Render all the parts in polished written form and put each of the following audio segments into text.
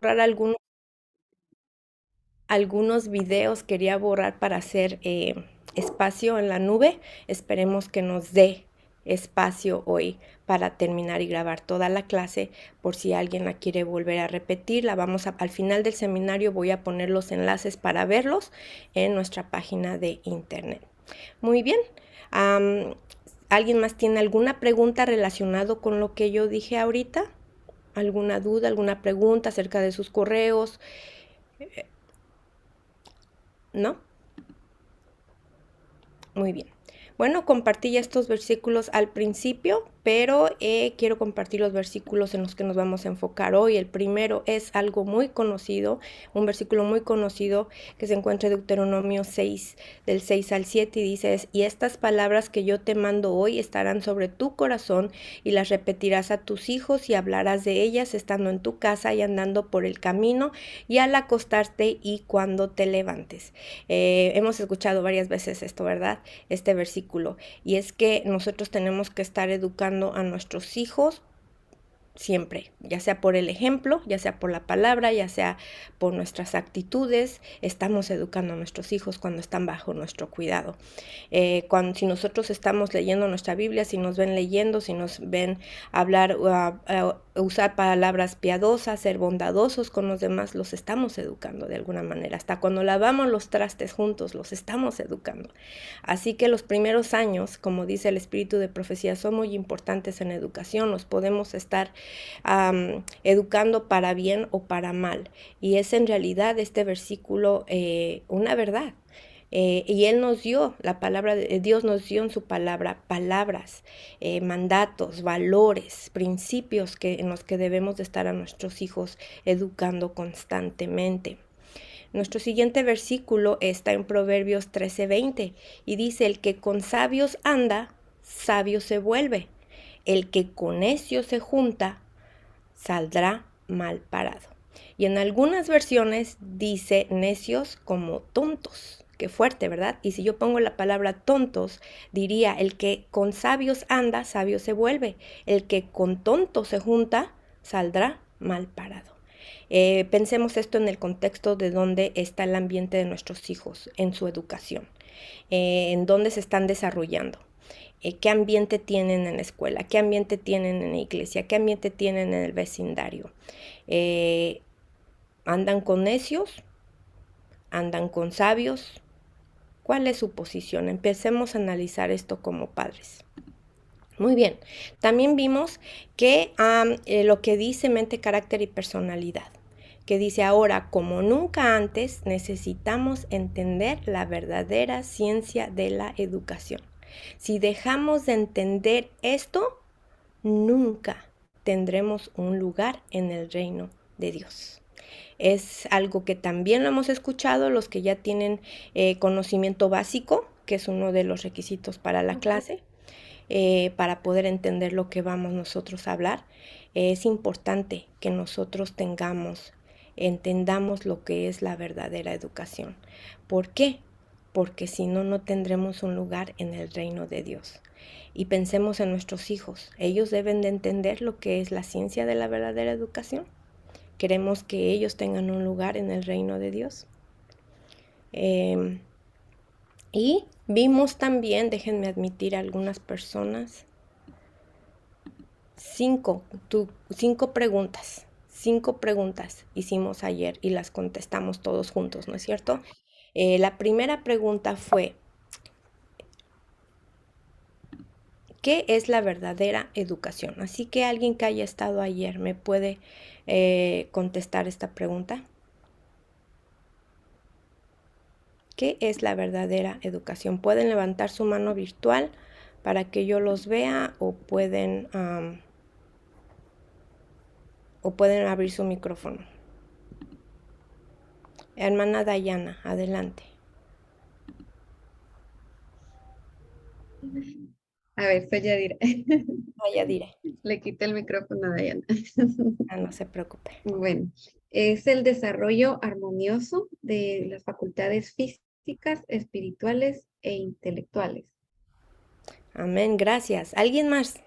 borrar algunos videos, quería borrar para hacer espacio en la nube. Esperemos que nos dé espacio hoy para terminar y grabar toda la clase. Por si alguien la quiere volver a repetir, al final del seminario voy a poner los enlaces para verlos en nuestra página de internet. Muy bien. ¿Alguien más tiene alguna pregunta relacionada con lo que yo dije ahorita? ¿Alguna duda, alguna pregunta acerca de sus correos? ¿No? Muy bien. Bueno, compartí ya estos versículos al principio, pero quiero compartir los versículos en los que nos vamos a enfocar hoy. El primero es algo muy conocido, un versículo muy conocido que se encuentra en Deuteronomio 6, del 6 al 7, y dice, y estas palabras que yo te mando hoy estarán sobre tu corazón y las repetirás a tus hijos y hablarás de ellas estando en tu casa y andando por el camino y al acostarte y cuando te levantes. Hemos escuchado varias veces esto, ¿verdad? Este versículo. Y es que nosotros tenemos que estar educando a nuestros hijos siempre, ya sea por el ejemplo, ya sea por la palabra, ya sea por nuestras actitudes. Estamos educando a nuestros hijos cuando están bajo nuestro cuidado. Si nosotros estamos leyendo nuestra Biblia, si nos ven leyendo, si nos ven hablar, usar palabras piadosas, ser bondadosos con los demás, los estamos educando de alguna manera. Hasta cuando lavamos los trastes juntos, los estamos educando. Así que los primeros años, como dice el espíritu de profecía, son muy importantes en educación. Nos podemos estar educando para bien o para mal. Y es en realidad este versículo una verdad. Y Él nos dio, la palabra de Dios nos dio en su palabra palabras, mandatos, valores, principios en los que debemos de estar a nuestros hijos educando constantemente. Nuestro siguiente versículo está en Proverbios 13:20 y dice, el que con sabios anda, sabio se vuelve. El que con necios se junta, saldrá mal parado. Y en algunas versiones dice necios como tontos. Qué fuerte, ¿verdad? Y si yo pongo la palabra tontos, diría, el que con sabios anda, sabio se vuelve. El que con tontos se junta, saldrá mal parado. Pensemos esto en el contexto de dónde está el ambiente de nuestros hijos, en su educación, en dónde se están desarrollando. ¿Qué ambiente tienen en la escuela? ¿Qué ambiente tienen en la iglesia? ¿Qué ambiente tienen en el vecindario? ¿Andan con necios? ¿Andan con sabios? ¿Cuál es su posición? Empecemos a analizar esto como padres. Muy bien, también vimos que lo que dice mente, carácter y personalidad, que dice ahora, como nunca antes, necesitamos entender la verdadera ciencia de la educación. Si dejamos de entender esto, nunca tendremos un lugar en el reino de Dios. Es algo que también lo hemos escuchado los que ya tienen conocimiento básico, que es uno de los requisitos para la clase, para poder entender lo que vamos nosotros a hablar. Es importante que nosotros entendamos lo que es la verdadera educación. ¿Por qué? Porque si no, no tendremos un lugar en el reino de Dios. Y pensemos en nuestros hijos. Ellos deben de entender lo que es la ciencia de la verdadera educación. Queremos que ellos tengan un lugar en el reino de Dios. Y vimos también, déjenme admitir a algunas personas, cinco preguntas. 5 preguntas hicimos ayer y las contestamos todos juntos, ¿no es cierto? La primera pregunta fue, ¿qué es la verdadera educación? Así que alguien que haya estado ayer me puede contestar esta pregunta. ¿Qué es la verdadera educación? Pueden levantar su mano virtual para que yo los vea o pueden abrir su micrófono. Hermana Dayana, adelante. A ver, soy Yadira. Ya diré. Le quité el micrófono a Dayana. No se preocupe. Bueno, es el desarrollo armonioso de las facultades físicas, espirituales e intelectuales. Amén, gracias. ¿Alguien más?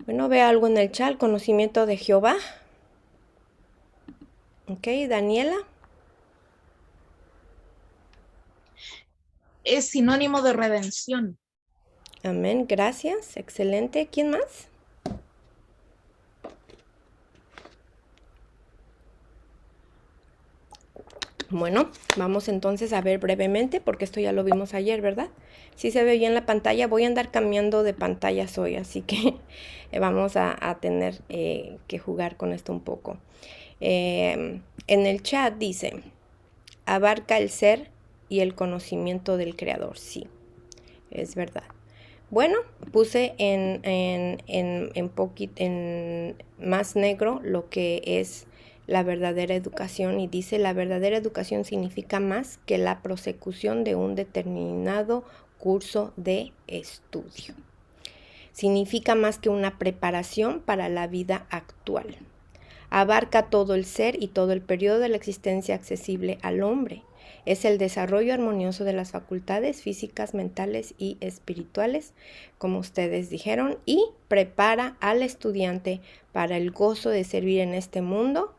Bueno, veo algo en el chat, conocimiento de Jehová. Ok, Daniela. Es sinónimo de redención. Amén, gracias, excelente. ¿Quién más? Bueno, vamos entonces a ver brevemente, porque esto ya lo vimos ayer, ¿verdad? Si se ve bien la pantalla, voy a andar cambiando de pantallas hoy, así que vamos a tener que jugar con esto un poco. En el chat dice, abarca el ser y el conocimiento del Creador. Sí, es verdad. Bueno, puse en más negro lo que es la verdadera educación y dice la verdadera educación significa más que la prosecución de un determinado curso de estudio. Significa más que una preparación para la vida actual. Abarca todo el ser y todo el periodo de la existencia accesible al hombre. Es el desarrollo armonioso de las facultades físicas, mentales y espirituales, como ustedes dijeron, y prepara al estudiante para el gozo de servir en este mundo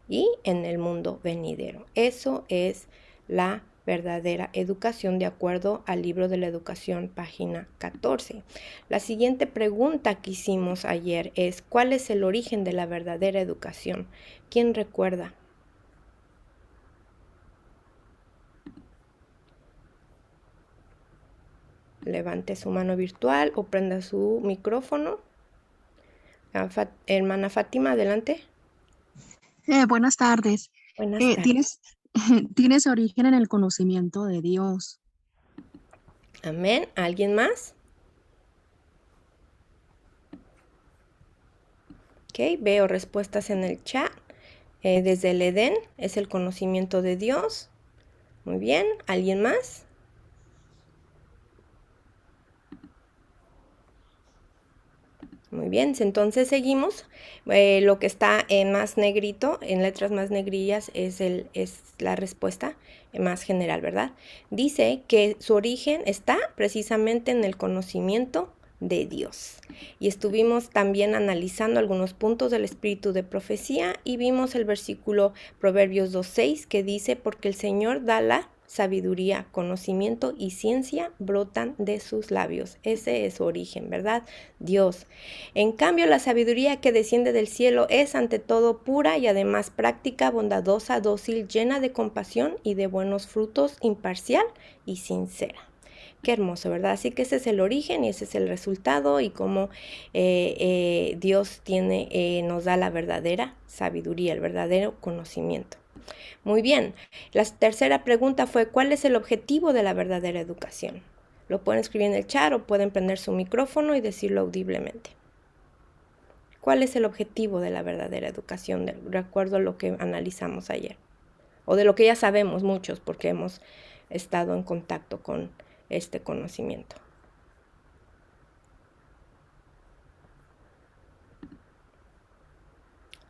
y en el mundo venidero. Eso es la verdadera educación de acuerdo al libro de la educación, página 14. La siguiente pregunta que hicimos ayer es, ¿cuál es el origen de la verdadera educación? ¿Quién recuerda? Levante su mano virtual o prenda su micrófono. Hermana Fátima, adelante. Buenas tardes. Buenas tardes. Tienes origen en el conocimiento de Dios. Amén. ¿Alguien más? Ok, veo respuestas en el chat. Desde el Edén es el conocimiento de Dios. Muy bien. ¿Alguien más? Muy bien, entonces seguimos. Lo que está en más negrito, en letras más negrillas, es la respuesta más general, ¿verdad? Dice que su origen está precisamente en el conocimiento de Dios. Y estuvimos también analizando algunos puntos del espíritu de profecía y vimos el versículo Proverbios 2:6 que dice, porque el Señor da la sabiduría, conocimiento y ciencia brotan de sus labios. Ese es su origen, ¿verdad? Dios. En cambio, la sabiduría que desciende del cielo es ante todo pura y además práctica, bondadosa, dócil, llena de compasión y de buenos frutos, imparcial y sincera. Qué hermoso, ¿verdad? Así que ese es el origen y ese es el resultado y cómo Dios nos da la verdadera sabiduría, el verdadero conocimiento. Muy bien, la tercera pregunta fue, ¿cuál es el objetivo de la verdadera educación? Lo pueden escribir en el chat o pueden prender su micrófono y decirlo audiblemente. ¿Cuál es el objetivo de la verdadera educación, de acuerdo a lo que analizamos ayer? O de lo que ya sabemos muchos, porque hemos estado en contacto con este conocimiento.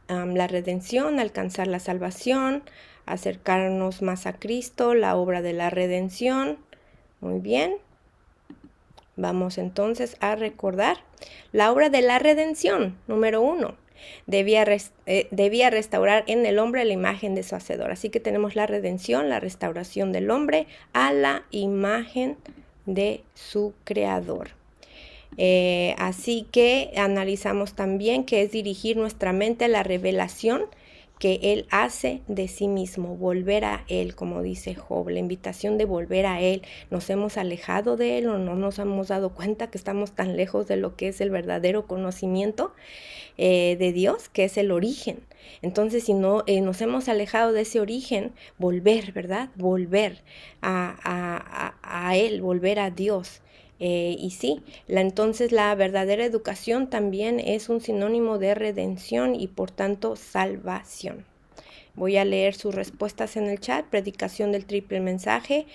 La redención, alcanzar la salvación, acercarnos más a Cristo, la obra de la redención. Muy bien. Vamos entonces a recordar la obra de la redención, número 1. Debía restaurar en el hombre la imagen de su hacedor. Así que tenemos la redención, la restauración del hombre a la imagen de su creador. Así que analizamos también que es dirigir nuestra mente a la revelación que Él hace de sí mismo, volver a Él, como dice Job, la invitación de volver a Él. Nos hemos alejado de Él o no nos hemos dado cuenta que estamos tan lejos de lo que es el verdadero conocimiento de Dios, que es el origen. Entonces, si no nos hemos alejado de ese origen, volver, ¿verdad? Volver a Él, volver a Dios. Y sí, entonces la verdadera educación también es un sinónimo de redención y por tanto salvación. Voy a leer sus respuestas en el chat. Predicación del triple mensaje.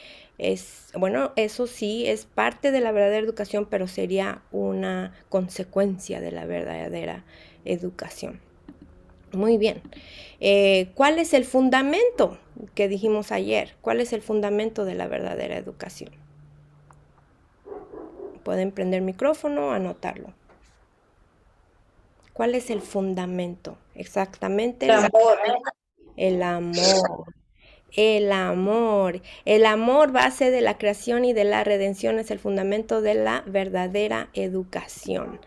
Bueno, eso sí es parte de la verdadera educación, pero sería una consecuencia de la verdadera educación. Muy bien. ¿Cuál es el fundamento que dijimos ayer? ¿Cuál es el fundamento de la verdadera educación? Pueden prender micrófono, anotarlo. ¿Cuál es el fundamento? Exactamente El amor. el amor. El amor base de la creación y de la redención es el fundamento de la verdadera educación.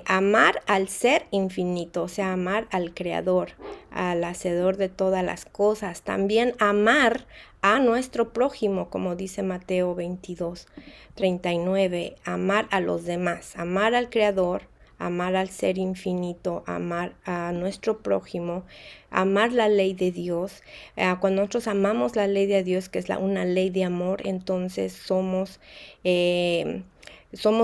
Amar al ser infinito, o sea, amar al creador, al hacedor de todas las cosas. También amar a nuestro prójimo, como dice Mateo 22:39, amar a los demás, amar al creador, amar al ser infinito, amar a nuestro prójimo, amar la ley de Dios. Cuando nosotros amamos la ley de Dios, que es una ley de amor, entonces somos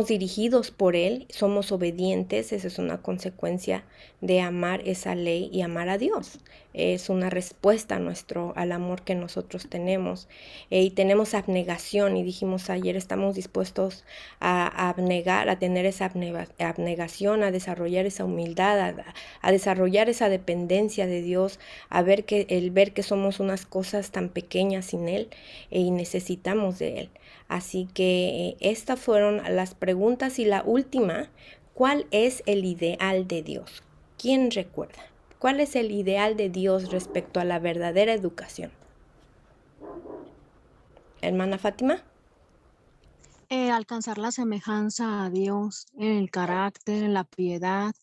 dirigidos por Él, somos obedientes. Esa es una consecuencia de amar esa ley y amar a Dios. Es una respuesta al amor que nosotros tenemos. Y tenemos abnegación, y dijimos ayer, estamos dispuestos a abnegar, a tener esa abnegación, a desarrollar esa humildad, a desarrollar esa dependencia de Dios, ver que somos unas cosas tan pequeñas sin Él y necesitamos de Él. Así que estas fueron las preguntas, y la última, ¿cuál es el ideal de Dios? ¿Quién recuerda? ¿Cuál es el ideal de Dios respecto a la verdadera educación? Hermana Fátima. Alcanzar la semejanza a Dios en el carácter, en la piedad.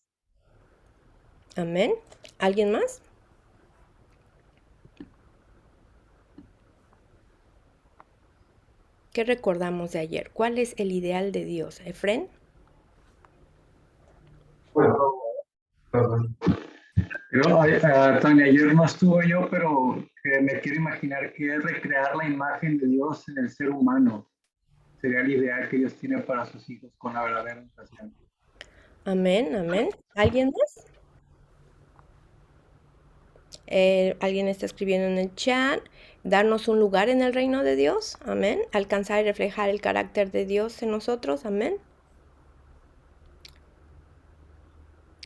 Amén. ¿Alguien más? ¿Qué recordamos de ayer? ¿Cuál es el ideal de Dios? ¿Efren? Perdón. Tania, ayer no estuve yo, pero me quiero imaginar que es recrear la imagen de Dios en el ser humano. Sería el ideal que Dios tiene para sus hijos con la verdadera educación. Amén, amén. ¿Alguien más? Alguien está escribiendo en el chat, darnos un lugar en el reino de Dios, amén. Alcanzar y reflejar el carácter de Dios en nosotros, amén.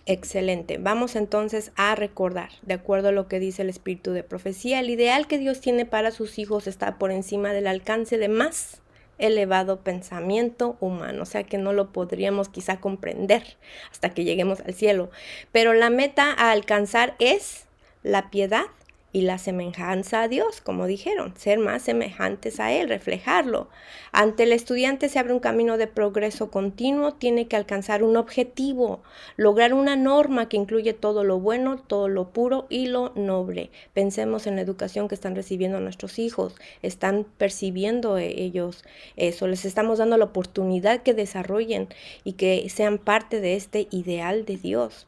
Excelente. Vamos entonces a recordar, de acuerdo a lo que dice el espíritu de profecía, el ideal que Dios tiene para sus hijos está por encima del alcance de más elevado pensamiento humano, o sea que no lo podríamos quizá comprender hasta que lleguemos al cielo, pero la meta a alcanzar es la piedad y la semejanza a Dios, como dijeron, ser más semejantes a Él, reflejarlo. Ante el estudiante se abre un camino de progreso continuo, tiene que alcanzar un objetivo, lograr una norma que incluye todo lo bueno, todo lo puro y lo noble. Pensemos en la educación que están recibiendo nuestros hijos, están percibiendo ellos eso, les estamos dando la oportunidad que desarrollen y que sean parte de este ideal de Dios.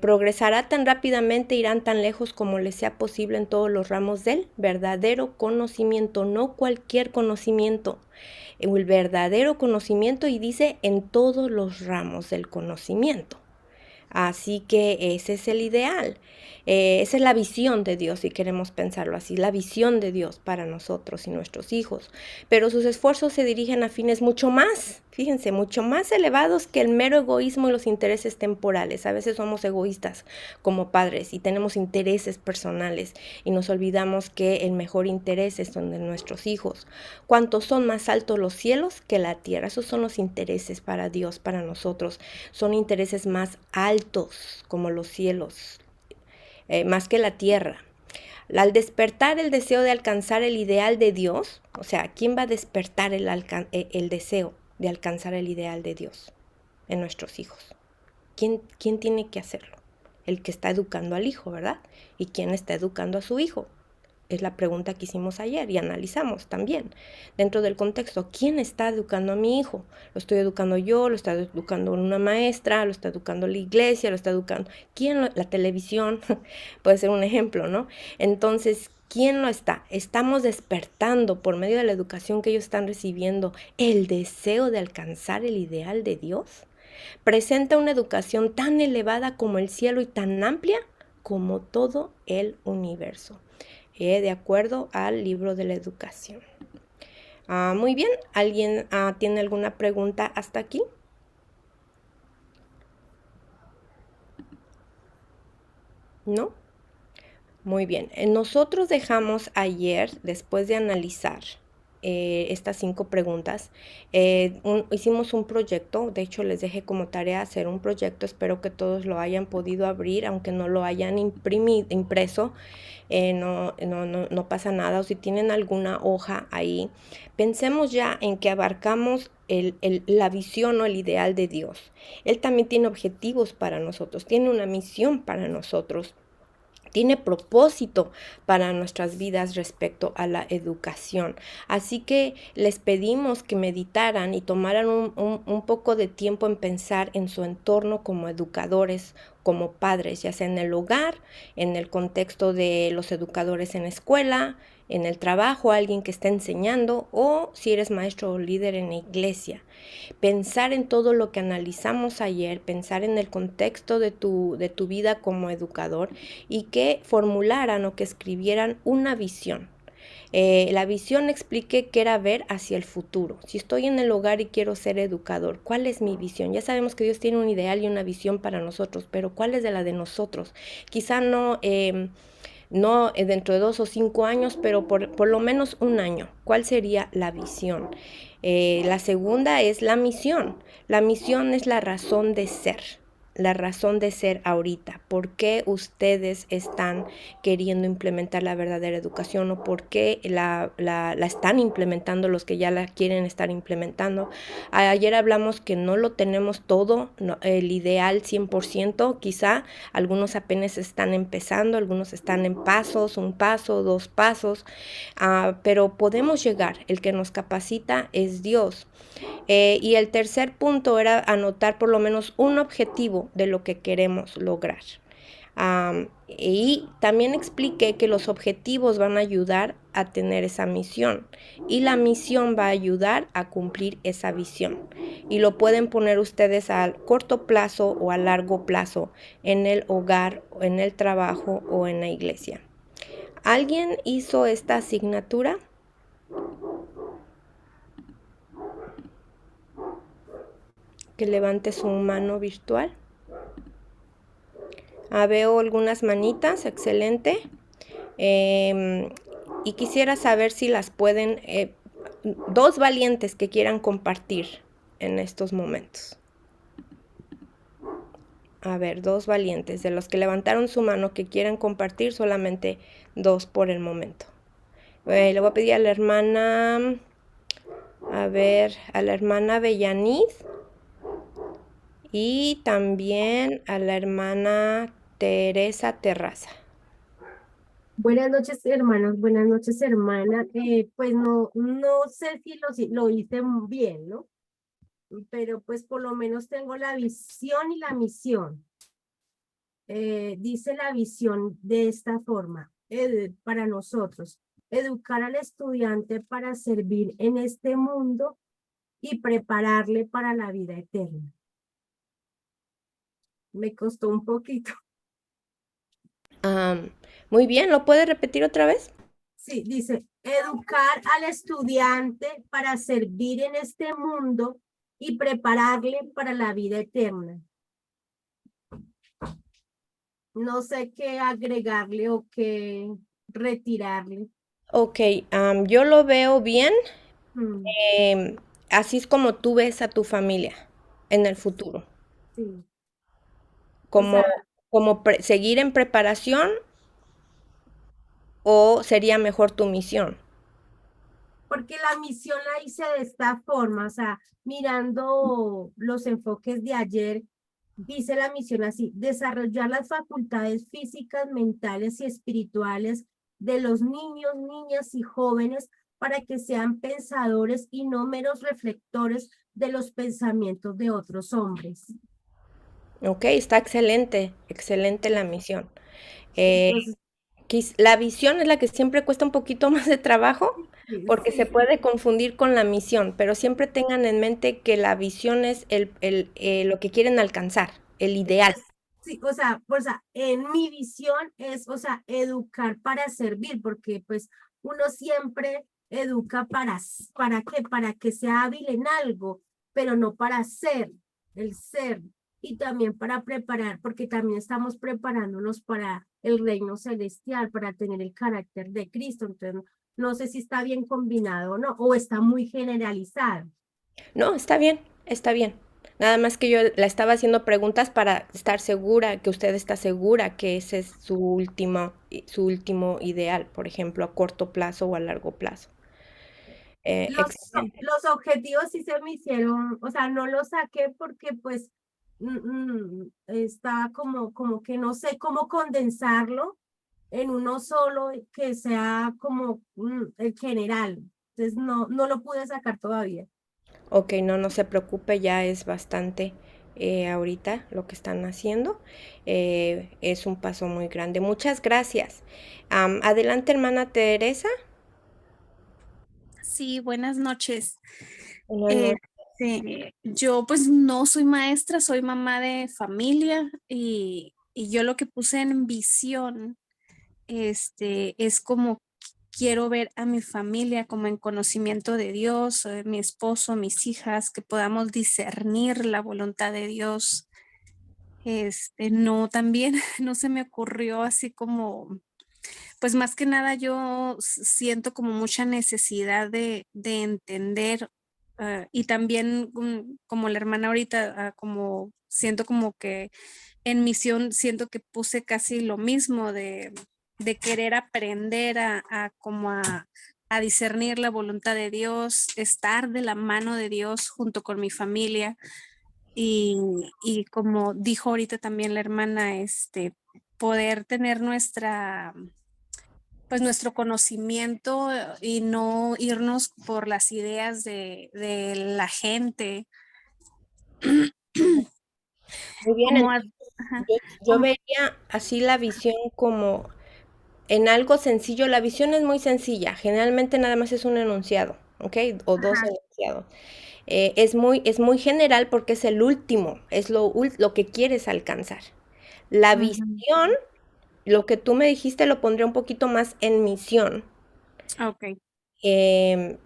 Progresará tan rápidamente, irán tan lejos como les sea posible en todos los ramos del verdadero conocimiento, no cualquier conocimiento, el verdadero conocimiento, y dice en todos los ramos del conocimiento. Así que ese es el ideal. Esa es la visión de Dios, si queremos pensarlo así, la visión de Dios para nosotros y nuestros hijos. Pero sus esfuerzos se dirigen a fines mucho más, fíjense, mucho más elevados que el mero egoísmo y los intereses temporales. A veces somos egoístas como padres y tenemos intereses personales y nos olvidamos que el mejor interés es de nuestros hijos. ¿Cuántos son más altos los cielos que la tierra? Esos son los intereses para Dios, para nosotros. Son intereses más altos como los cielos, más que la tierra. Al despertar el deseo de alcanzar el ideal de Dios, o sea, ¿quién va a despertar el deseo de alcanzar el ideal de Dios en nuestros hijos? ¿Quién tiene que hacerlo? El que está educando al hijo, ¿verdad? ¿Y quién está educando a su hijo? Es la pregunta que hicimos ayer y analizamos también dentro del contexto. ¿Quién está educando a mi hijo? ¿Lo estoy educando yo? ¿Lo está educando una maestra? ¿Lo está educando la iglesia? ¿Lo está educando? ¿Quién? La televisión puede ser un ejemplo, ¿no? Entonces, ¿quién lo está? Estamos despertando por medio de la educación que ellos están recibiendo el deseo de alcanzar el ideal de Dios. Presenta una educación tan elevada como el cielo y tan amplia como todo el universo. De acuerdo al libro de la educación. Muy bien, ¿alguien tiene alguna pregunta hasta aquí? ¿No? Muy bien, nosotros dejamos ayer, después de analizar estas 5 preguntas. Hicimos un proyecto, de hecho les dejé como tarea hacer un proyecto, espero que todos lo hayan podido abrir, aunque no lo hayan impreso, no pasa nada, o si tienen alguna hoja ahí, pensemos ya en que abarcamos la visión o el ideal de Dios. Él también tiene objetivos para nosotros, tiene una misión para nosotros. Tiene propósito para nuestras vidas respecto a la educación. Así que les pedimos que meditaran y tomaran un poco de tiempo en pensar en su entorno como educadores, como padres, ya sea en el hogar, en el contexto de los educadores en la escuela, en el trabajo, alguien que está enseñando, o si eres maestro o líder en la iglesia. Pensar en todo lo que analizamos ayer, pensar en el contexto de tu vida como educador y que formularan o que escribieran una visión. La visión expliqué que era ver hacia el futuro. Si estoy en el hogar y quiero ser educador, ¿cuál es mi visión? Ya sabemos que Dios tiene un ideal y una visión para nosotros, pero ¿cuál es de la de nosotros? Quizá no dentro de 2 o 5 años, pero por lo menos un año. ¿Cuál sería la visión? La segunda es la misión. La misión es la razón de ser. La razón de ser ahorita. ¿Por qué ustedes están queriendo implementar la verdadera educación o por qué la están implementando los que ya la quieren estar implementando? Ayer hablamos que no lo tenemos todo, el ideal 100%, quizá algunos apenas están empezando, algunos están en pasos, 1 paso, 2 pasos, pero podemos llegar. El que nos capacita es Dios. Y el tercer punto era anotar por lo menos un objetivo de lo que queremos lograr. Y también expliqué que los objetivos van a ayudar a tener esa misión y la misión va a ayudar a cumplir esa visión. Y lo pueden poner ustedes a corto plazo o a largo plazo en el hogar, en el trabajo o en la iglesia. ¿Alguien hizo esta asignatura? Que levante su mano virtual. Veo algunas manitas, excelente. Y quisiera saber si las pueden, 2 valientes que quieran compartir en estos momentos. A ver, 2 valientes, de los que levantaron su mano que quieran compartir, solamente 2 por el momento. Le voy a pedir a la hermana, a la hermana Bellaniz y también a la hermana Teresa Terraza. Buenas noches, hermanos. Buenas noches, hermana. Pues no sé si lo hice bien, ¿no? Pero pues por lo menos tengo la visión y la misión. Dice la visión de esta forma, para nosotros, educar al estudiante para servir en este mundo y prepararle para la vida eterna. Me costó un poquito. Muy bien, ¿lo puede repetir otra vez? Sí, dice, educar al estudiante para servir en este mundo y prepararle para la vida eterna. No sé qué agregarle o qué retirarle. Ok, yo lo veo bien. Mm, Así es como tú ves a tu familia en el futuro. sí, o Como, sea, seguir en preparación o sería mejor tu misión. porque la misión la hice de esta forma, o sea, mirando los enfoques de ayer, dice la misión así, desarrollar las facultades físicas, mentales y espirituales de los niños, niñas y jóvenes para que sean pensadores y no meros reflectores de los pensamientos de otros hombres. Ok, está excelente, excelente la misión. Eh, Entonces, la visión es la que siempre cuesta un poquito más de trabajo porque se sí, puede confundir con la misión, pero siempre tengan en mente que la visión es lo que quieren alcanzar, el ideal. sí, o sea, en mi visión es, o sea, educar para servir, porque pues uno siempre educa ¿para qué? Para que sea hábil en algo, pero no para ser, el ser, y también para preparar, porque también estamos preparándonos para el reino celestial, para tener el carácter de Cristo. Entonces, No sé si está bien combinado o no, o está muy generalizado. No, está bien, está bien. Nada más que yo le estaba haciendo preguntas para estar segura, que usted está segura que ese es su último ideal, por ejemplo, a corto plazo o a largo plazo. Excelente. Los objetivos sí se me hicieron, o sea, no los saqué porque pues está como que no sé cómo condensarlo en uno solo que sea como el general. Entonces no lo pude sacar todavía. Ok, no, no se preocupe, ya es bastante ahorita lo que están haciendo. Es un paso muy grande. Muchas gracias. Adelante, hermana Teresa. Sí, buenas noches. Buenas noches. Yo pues no soy maestra, soy mamá de familia y yo lo que puse en visión es como quiero ver a mi familia como en conocimiento de Dios, mi esposo, mis hijas, que podamos discernir la voluntad de Dios. No, también no se me ocurrió así como pues más que nada yo siento como mucha necesidad de entender y también como la hermana ahorita, como siento como que en misión siento que puse casi lo mismo de querer aprender como a discernir la voluntad de Dios, estar de la mano de Dios junto con mi familia y como dijo ahorita también la hermana, poder tener pues nuestro conocimiento y no irnos por las ideas de la gente. Muy bien, Como, entonces ajá, yo como- vería así la visión como en algo sencillo. La visión es muy sencilla, generalmente nada más es un enunciado, ¿ok? O dos ajá, enunciados. Es muy general porque es el último, es lo que quieres alcanzar. La ujú, visión, lo que tú me dijiste, lo pondría un poquito más en misión. ok,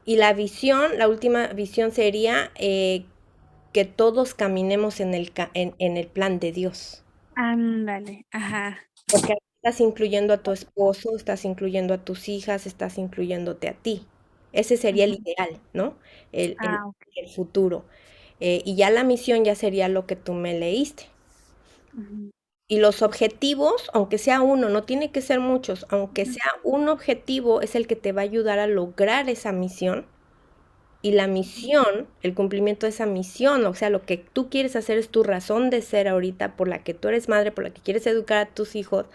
Y la visión, la última visión sería que todos caminemos en el plan de Dios. ándale, ajá, Porque ahí estás incluyendo a tu esposo, estás incluyendo a tus hijas, estás incluyéndote a ti. Ese sería el ujú, ideal, ¿no? El ok, el futuro. Y ya la misión ya sería lo que tú me leíste. ujú, Y los objetivos, aunque sea uno, no tiene que ser muchos, aunque sea un objetivo, es el que te va a ayudar a lograr esa misión. Y la misión, el cumplimiento de esa misión, o sea, lo que tú quieres hacer es tu razón de ser ahorita, por la que tú eres madre, por la que quieres educar a tus hijos,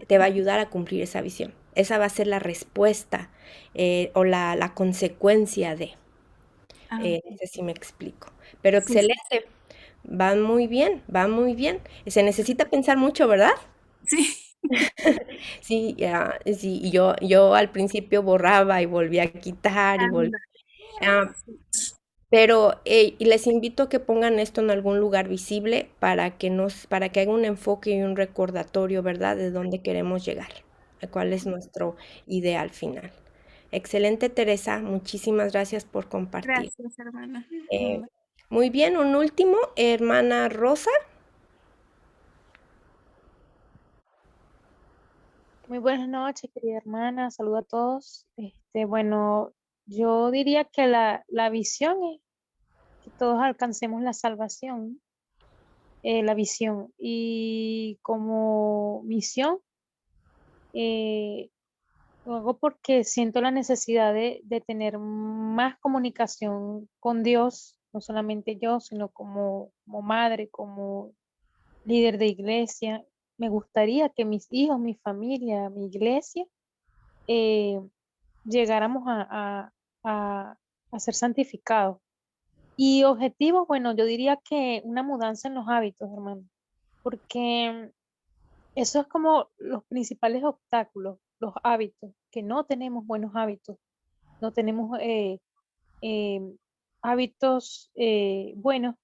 te va a ayudar a cumplir esa visión. Esa va a ser la respuesta o la consecuencia de. No ok, sé si me explico. Pero sí, sí, excelente. Van muy bien, van muy bien. Se necesita pensar mucho, ¿verdad? sí, Sí, sí, y yo al principio borraba y volvía a quitar y volvía. ándale, Pero y les invito a que pongan esto en algún lugar visible para que haga un enfoque y un recordatorio, ¿verdad? De dónde queremos llegar, a cuál es nuestro ideal final. Excelente, Teresa. Muchísimas gracias por compartir. gracias, hermana. Eh, Muy bien, un último, hermana Rosa. Muy buenas noches, querida hermana. Saludo a todos. Bueno, yo diría que la visión es que todos alcancemos la salvación, la visión. Y como misión, eh, lo hago porque siento la necesidad de tener más comunicación con Dios, no solamente yo, sino como madre, como líder de iglesia. Me gustaría que mis hijos, mi familia, mi iglesia, eh, llegáramos a, a ser santificados. Y objetivos, bueno, yo diría que una mudanza en los hábitos, hermano, porque eso es como los principales obstáculos, los hábitos, que no tenemos buenos hábitos, no tenemos eh, hábitos buenos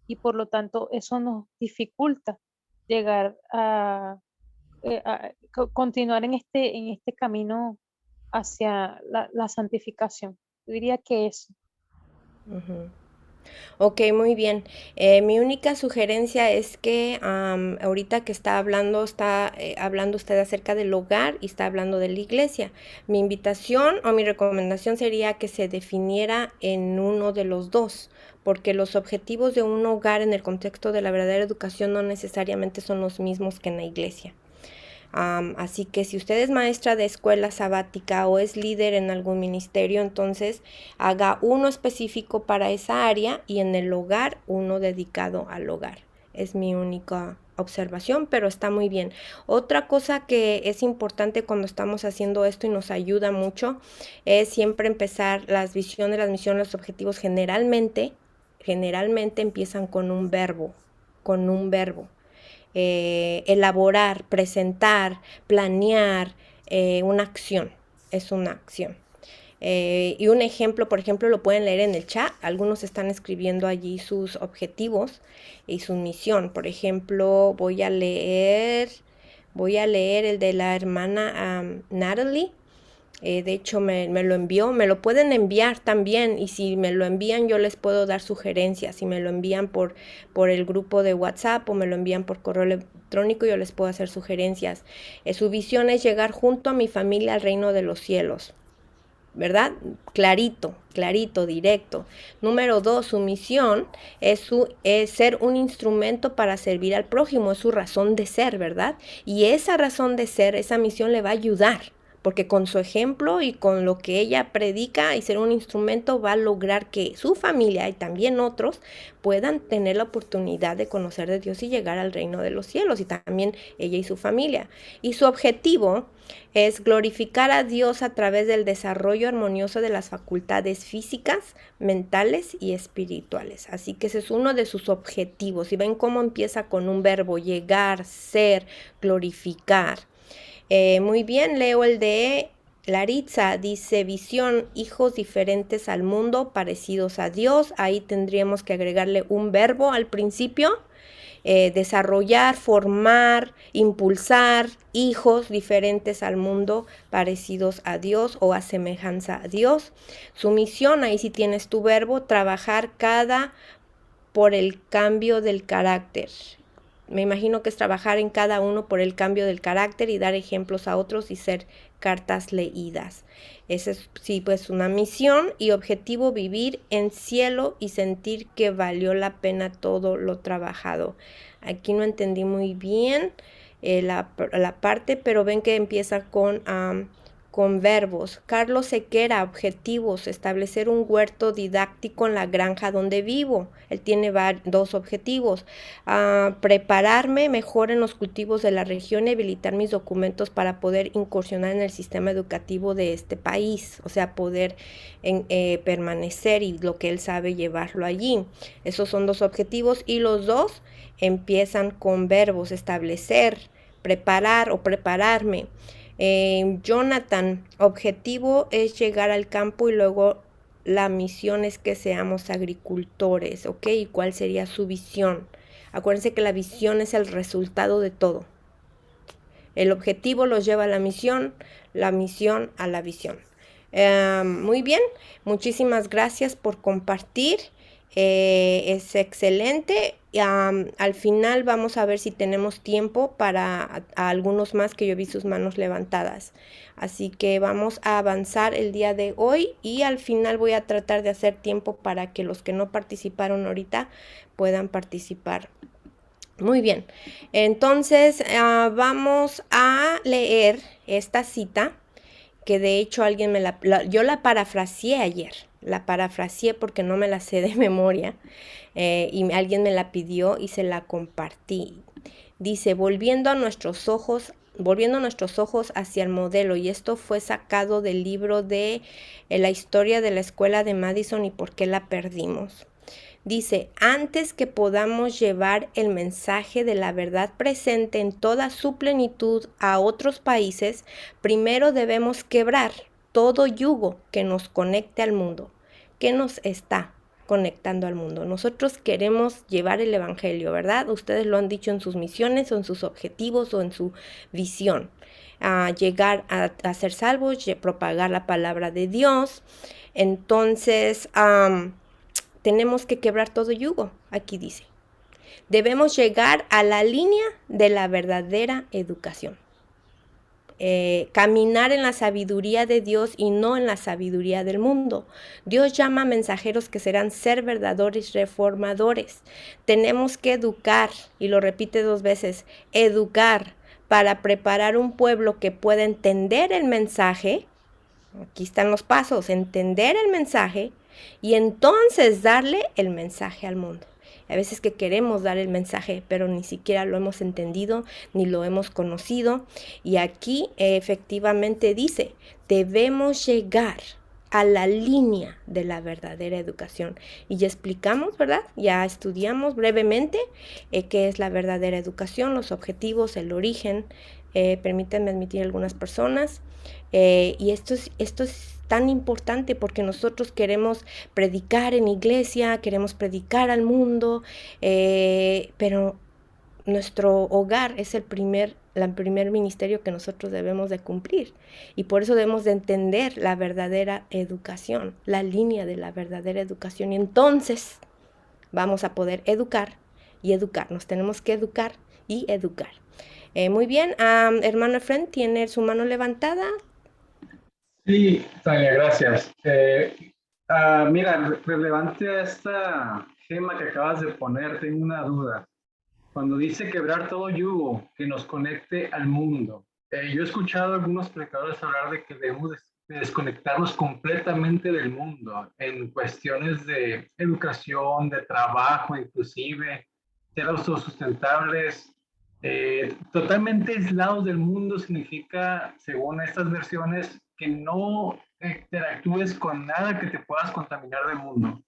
y por lo tanto eso nos dificulta llegar a continuar en este camino hacia la santificación. Yo diría que eso. Ujú. Ok, muy bien. Mi única sugerencia es que ahorita que está hablando usted acerca del hogar y está hablando de la iglesia. Mi invitación o mi recomendación sería que se definiera en uno de los dos, porque los objetivos de un hogar en el contexto de la verdadera educación no necesariamente son los mismos que en la iglesia. Así que si usted es maestra de escuela sabática o es líder en algún ministerio, entonces haga uno específico para esa área y en el hogar uno dedicado al hogar. Es mi única observación, pero está muy bien. Otra cosa que es importante cuando estamos haciendo esto y nos ayuda mucho es siempre empezar las visiones, las misiones, los objetivos generalmente empiezan con un verbo, elaborar, presentar, planear, una acción, es una acción. Y un ejemplo, por ejemplo, lo pueden leer en el chat. Algunos están escribiendo allí sus objetivos y su misión. Por ejemplo, voy a leer el de la hermana Natalie. De hecho, me lo envió, me lo pueden enviar también y si me lo envían yo les puedo dar sugerencias. Si me lo envían por el grupo de WhatsApp o me lo envían por correo electrónico, yo les puedo hacer sugerencias. Su visión es llegar junto a mi familia al reino de los cielos, ¿verdad? Clarito, directo. Número 2, su misión es ser un instrumento para servir al prójimo, es su razón de ser, ¿verdad? Y esa razón de ser, esa misión le va a ayudar, porque con su ejemplo y con lo que ella predica y ser un instrumento va a lograr que su familia y también otros puedan tener la oportunidad de conocer de Dios y llegar al reino de los cielos, y también ella y su familia. Y su objetivo es glorificar a Dios a través del desarrollo armonioso de las facultades físicas, mentales y espirituales. Así que ese es uno de sus objetivos. Y ven cómo empieza con un verbo: llegar, ser, glorificar. Muy bien, leo el de Laritza, dice visión, hijos diferentes al mundo, parecidos a Dios. Ahí tendríamos que agregarle un verbo al principio. Desarrollar, formar, impulsar hijos diferentes al mundo, parecidos a Dios o a semejanza a Dios. Su misión, ahí sí tienes tu verbo, trabajar por el cambio del carácter. Me imagino que es trabajar en cada uno por el cambio del carácter y dar ejemplos a otros y ser cartas leídas. Esa es, sí, pues una misión y objetivo: vivir en cielo y sentir que valió la pena todo lo trabajado. Aquí no entendí muy bien la parte, pero ven que empieza con verbos. Carlos Sequera, objetivos: establecer un huerto didáctico en la granja donde vivo. Él tiene dos objetivos: prepararme mejor en los cultivos de la región y habilitar mis documentos para poder incursionar en el sistema educativo de este país, o sea, poder permanecer y lo que él sabe llevarlo allí. Esos son dos objetivos y los dos empiezan con verbos: establecer, preparar o prepararme. Jonathan, objetivo es llegar al campo y luego la misión es que seamos agricultores, ¿ok? ¿Y cuál sería su visión? Acuérdense que la visión es el resultado de todo. El objetivo los lleva a la misión a la visión. Muy bien, muchísimas gracias por compartir. Es excelente. Al final vamos a ver si tenemos tiempo para a algunos más que yo vi sus manos levantadas. Así que vamos a avanzar el día de hoy y al final voy a tratar de hacer tiempo para que los que no participaron ahorita puedan participar. Muy bien, entonces vamos a leer esta cita que de hecho alguien yo la parafraseé ayer. La parafraseé porque no me la sé de memoria y alguien me la pidió y se la compartí. Dice: volviendo nuestros ojos hacia el modelo, y esto fue sacado del libro de la historia de la escuela de Madison y por qué la perdimos. Dice: antes que podamos llevar el mensaje de la verdad presente en toda su plenitud a otros países, primero debemos quebrar todo yugo que nos conecte al mundo. ¿Qué nos está conectando al mundo? Nosotros queremos llevar el evangelio, ¿verdad? Ustedes lo han dicho en sus misiones o en sus objetivos o en su visión. Llegar a ser salvos, propagar la palabra de Dios. Entonces, tenemos que quebrar todo yugo, aquí dice. Debemos llegar a la línea de la verdadera educación. Caminar en la sabiduría de Dios y no en la sabiduría del mundo. Dios llama a mensajeros que serán ser verdaderos reformadores. Tenemos que educar, y lo repite 2 veces, educar para preparar un pueblo que pueda entender el mensaje. Aquí están los pasos: entender el mensaje y entonces darle el mensaje al mundo. A veces que queremos dar el mensaje, pero ni siquiera lo hemos entendido, ni lo hemos conocido. Y aquí efectivamente dice, debemos llegar a la línea de la verdadera educación. Y ya explicamos, ¿verdad? Ya estudiamos brevemente qué es la verdadera educación, los objetivos, el origen. Permítanme admitir algunas personas. Y esto es tan importante porque nosotros queremos predicar en iglesia, queremos predicar al mundo, pero nuestro hogar es el primer ministerio que nosotros debemos de cumplir. Y por eso debemos de entender la verdadera educación, la línea de la verdadera educación. Y entonces vamos a poder educar y educarnos. Tenemos que educar y educar. Muy bien, hermano Efren, ¿tiene su mano levantada? Sí, Tania, gracias. Mira, relevante a esta gema que acabas de poner, tengo una duda. Cuando dice quebrar todo yugo que nos conecte al mundo, yo he escuchado a algunos predicadores hablar de que debemos desconectarnos completamente del mundo en cuestiones de educación, de trabajo, inclusive ser autosustentables. Totalmente aislados del mundo significa, según estas versiones, que no interactúes con nada que te puedas contaminar del mundo.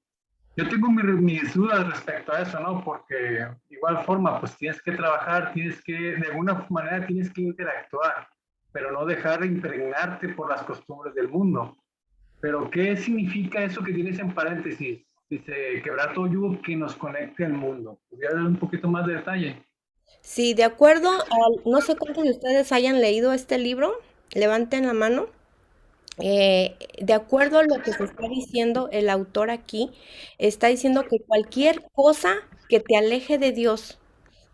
Yo tengo mis dudas respecto a eso, ¿no? Porque de igual forma, pues tienes que trabajar, de alguna manera tienes que interactuar, pero no dejar de impregnarte por las costumbres del mundo. Pero, ¿qué significa eso que tienes en paréntesis? Dice, quebrar todo yugo que nos conecte al mundo. ¿Podría dar un poquito más de detalle? Sí, de acuerdo no sé cuántos de ustedes hayan leído este libro, levanten la mano. De acuerdo a lo que se está diciendo el autor aquí, está diciendo que cualquier cosa que te aleje de Dios,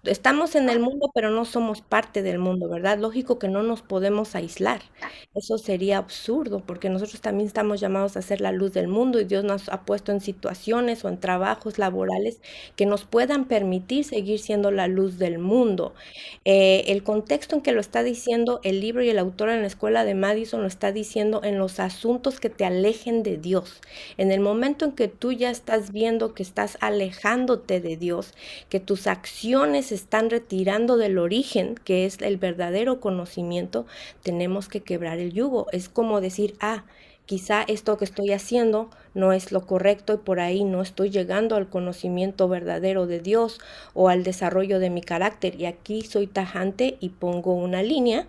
estamos en el mundo, pero no somos parte del mundo, ¿verdad? Lógico que no nos podemos aislar. Eso sería absurdo, porque nosotros también estamos llamados a ser la luz del mundo y Dios nos ha puesto en situaciones o en trabajos laborales que nos puedan permitir seguir siendo la luz del mundo. El contexto en que lo está diciendo el libro y el autor en la escuela de Madison lo está diciendo en los asuntos que te alejen de Dios. En el momento en que tú ya estás viendo que estás alejándote de Dios, que tus acciones están retirando del origen, que es el verdadero conocimiento, tenemos que quebrar el yugo. Es como decir, quizá esto que estoy haciendo no es lo correcto y por ahí no estoy llegando al conocimiento verdadero de Dios o al desarrollo de mi carácter. Y aquí soy tajante y pongo una línea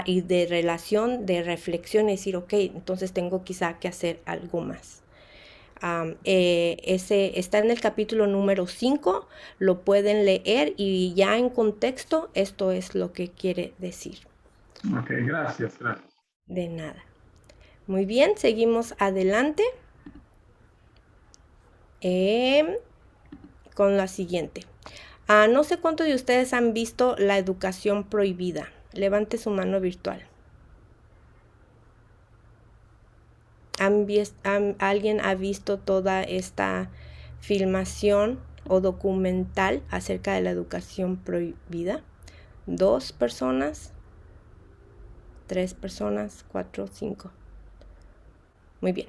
y de relación, de reflexión, y decir, ok, entonces tengo quizá que hacer algo más. Ese está en el capítulo número 5, lo pueden leer y ya en contexto esto es lo que quiere decir. Ok, gracias. De nada. Muy bien, seguimos adelante con la siguiente. No sé cuántos de ustedes han visto La educación prohibida. Levante su mano virtual. ¿Alguien ha visto toda esta filmación o documental acerca de la educación prohibida? 2 personas, 3 personas, 4, 5. Muy bien.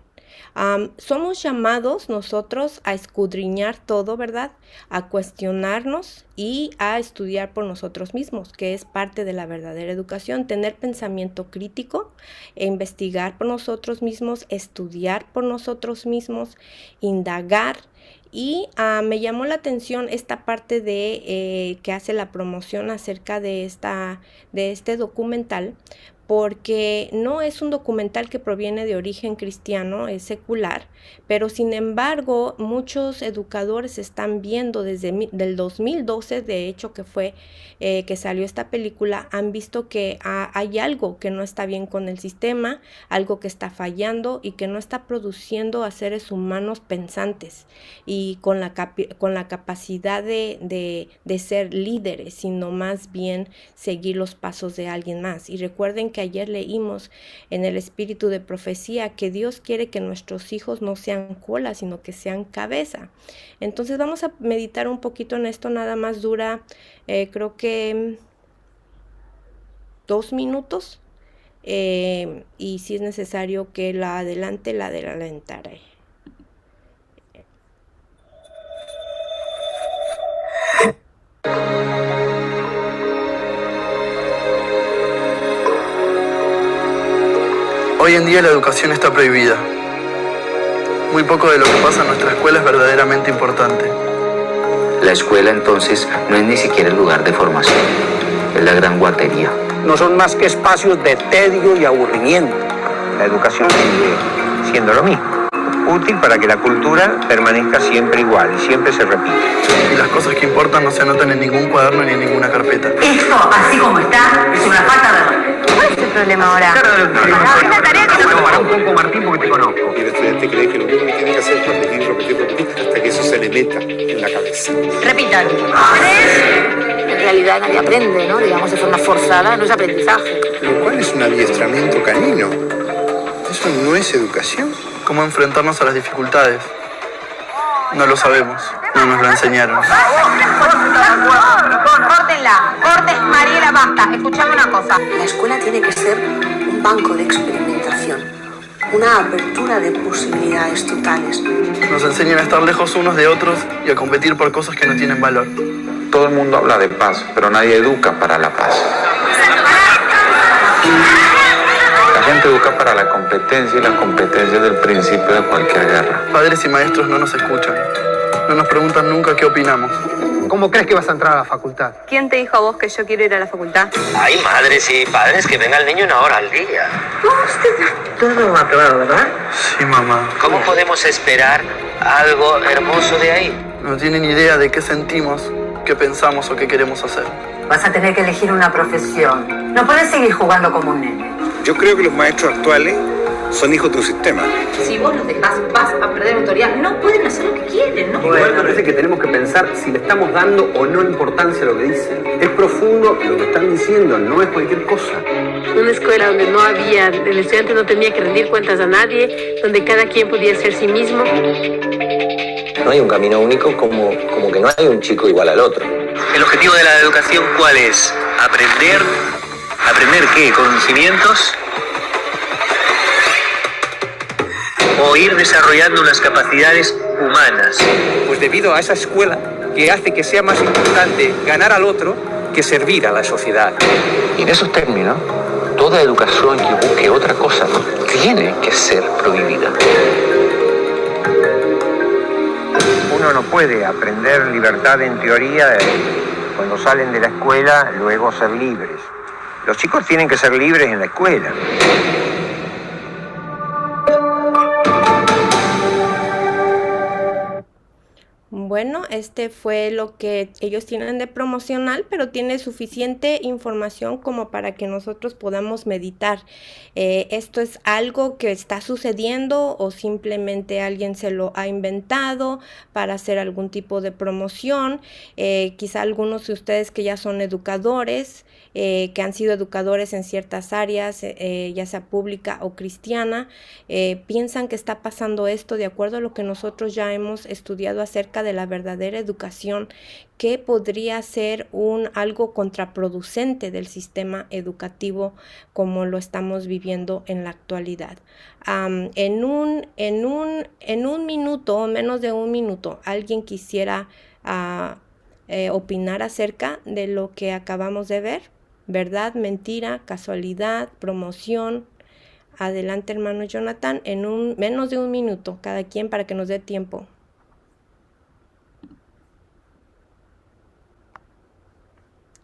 Somos llamados nosotros a escudriñar todo, ¿verdad? A cuestionarnos y a estudiar por nosotros mismos, que es parte de la verdadera educación. Tener pensamiento crítico, investigar por nosotros mismos, estudiar por nosotros mismos, indagar. Y me llamó la atención esta parte de que hace la promoción acerca de este documental, porque no es un documental que proviene de origen cristiano, es secular, pero sin embargo muchos educadores están viendo desde del 2012, de hecho que fue que salió esta película, han visto que hay algo que no está bien con el sistema, algo que está fallando y que no está produciendo a seres humanos pensantes y con la capacidad de ser líderes, sino más bien seguir los pasos de alguien más. Y recuerden que ayer leímos en el espíritu de profecía que Dios quiere que nuestros hijos no sean cola, sino que sean cabeza. Entonces vamos a meditar un poquito en esto, nada más dura, creo que 2 minutos. Y si es necesario que la adelantaré. Hoy en día la educación está prohibida. Muy poco de lo que pasa en nuestra escuela es verdaderamente importante. La escuela entonces no es ni siquiera el lugar de formación, es la gran guardería. No son más que espacios de tedio y aburrimiento. La educación sigue siendo lo mismo, útil para que la cultura permanezca siempre igual y siempre se repita. Y las cosas que importan no se anotan en ningún cuaderno ni en ninguna carpeta. Esto, así como está, es una falta de respeto. ¿Cuál es el problema ahora? Un poco, Martín, porque te conozco. Y el estudiante cree que lo único que tiene que hacer es repetir, hasta que eso se le meta en la cabeza. Repitan. En realidad nadie aprende, ¿no? Digamos de forma forzada, no es aprendizaje. Lo cual es un adiestramiento canino. Eso no es educación. ¿Cómo enfrentarnos a las dificultades? No lo sabemos, no nos lo enseñaron. Córtenla, Mariela, basta. Escuchame una cosa. La escuela tiene que ser un banco de experimentación, una apertura de posibilidades totales. Nos enseñan a estar lejos unos de otros y a competir por cosas que no tienen valor. Todo el mundo habla de paz, pero nadie educa para la paz. La gente educa para la competencia y la competencia es el principio de cualquier guerra. Padres y maestros no nos escuchan, no nos preguntan nunca qué opinamos. ¿Cómo crees que vas a entrar a la facultad? ¿Quién te dijo a vos que yo quiero ir a la facultad? Hay madres y padres que venga el niño 1 hora al día. Todo aclarado, ¿verdad? Sí, mamá. ¿Cómo podemos esperar algo hermoso de ahí? No tienen idea de qué sentimos, qué pensamos o qué queremos hacer. Vas a tener que elegir una profesión. No puedes seguir jugando como un nene. Yo creo que los maestros actuales son hijos de un sistema. Si vos los dejás, vas a perder autoridad. No pueden hacer lo que quieren, ¿no? Igual me parece que tenemos que pensar si le estamos dando o no importancia a lo que dicen. Es profundo lo que están diciendo, no es cualquier cosa. Una escuela donde el estudiante no tenía que rendir cuentas a nadie, donde cada quien podía ser sí mismo. No hay un camino único como que no hay un chico igual al otro. ¿El objetivo de la educación cuál es? ¿Aprender? ¿Aprender qué? ¿Conocimientos? ¿O ir desarrollando unas capacidades humanas? Pues debido a esa escuela que hace que sea más importante ganar al otro que servir a la sociedad. Y en esos términos, toda educación que busque otra cosa tiene que ser prohibida. Uno no puede aprender libertad en teoría cuando salen de la escuela, luego ser libres. Los chicos tienen que ser libres en la escuela. Bueno, este fue lo que ellos tienen de promocional, pero tiene suficiente información como para que nosotros podamos meditar. ¿Esto es algo que está sucediendo o simplemente alguien se lo ha inventado para hacer algún tipo de promoción? Quizá algunos de ustedes que ya son educadores, que han sido educadores en ciertas áreas, ya sea pública o cristiana, piensan que está pasando esto de acuerdo a lo que nosotros ya hemos estudiado acerca de la verdadera educación, que podría ser algo contraproducente del sistema educativo como lo estamos viviendo en la actualidad. En un minuto o menos de un minuto, ¿alguien quisiera opinar acerca de lo que acabamos de ver? ¿Verdad, mentira, casualidad, promoción? Adelante, hermano Jonathan, en menos de un minuto cada quien para que nos dé tiempo.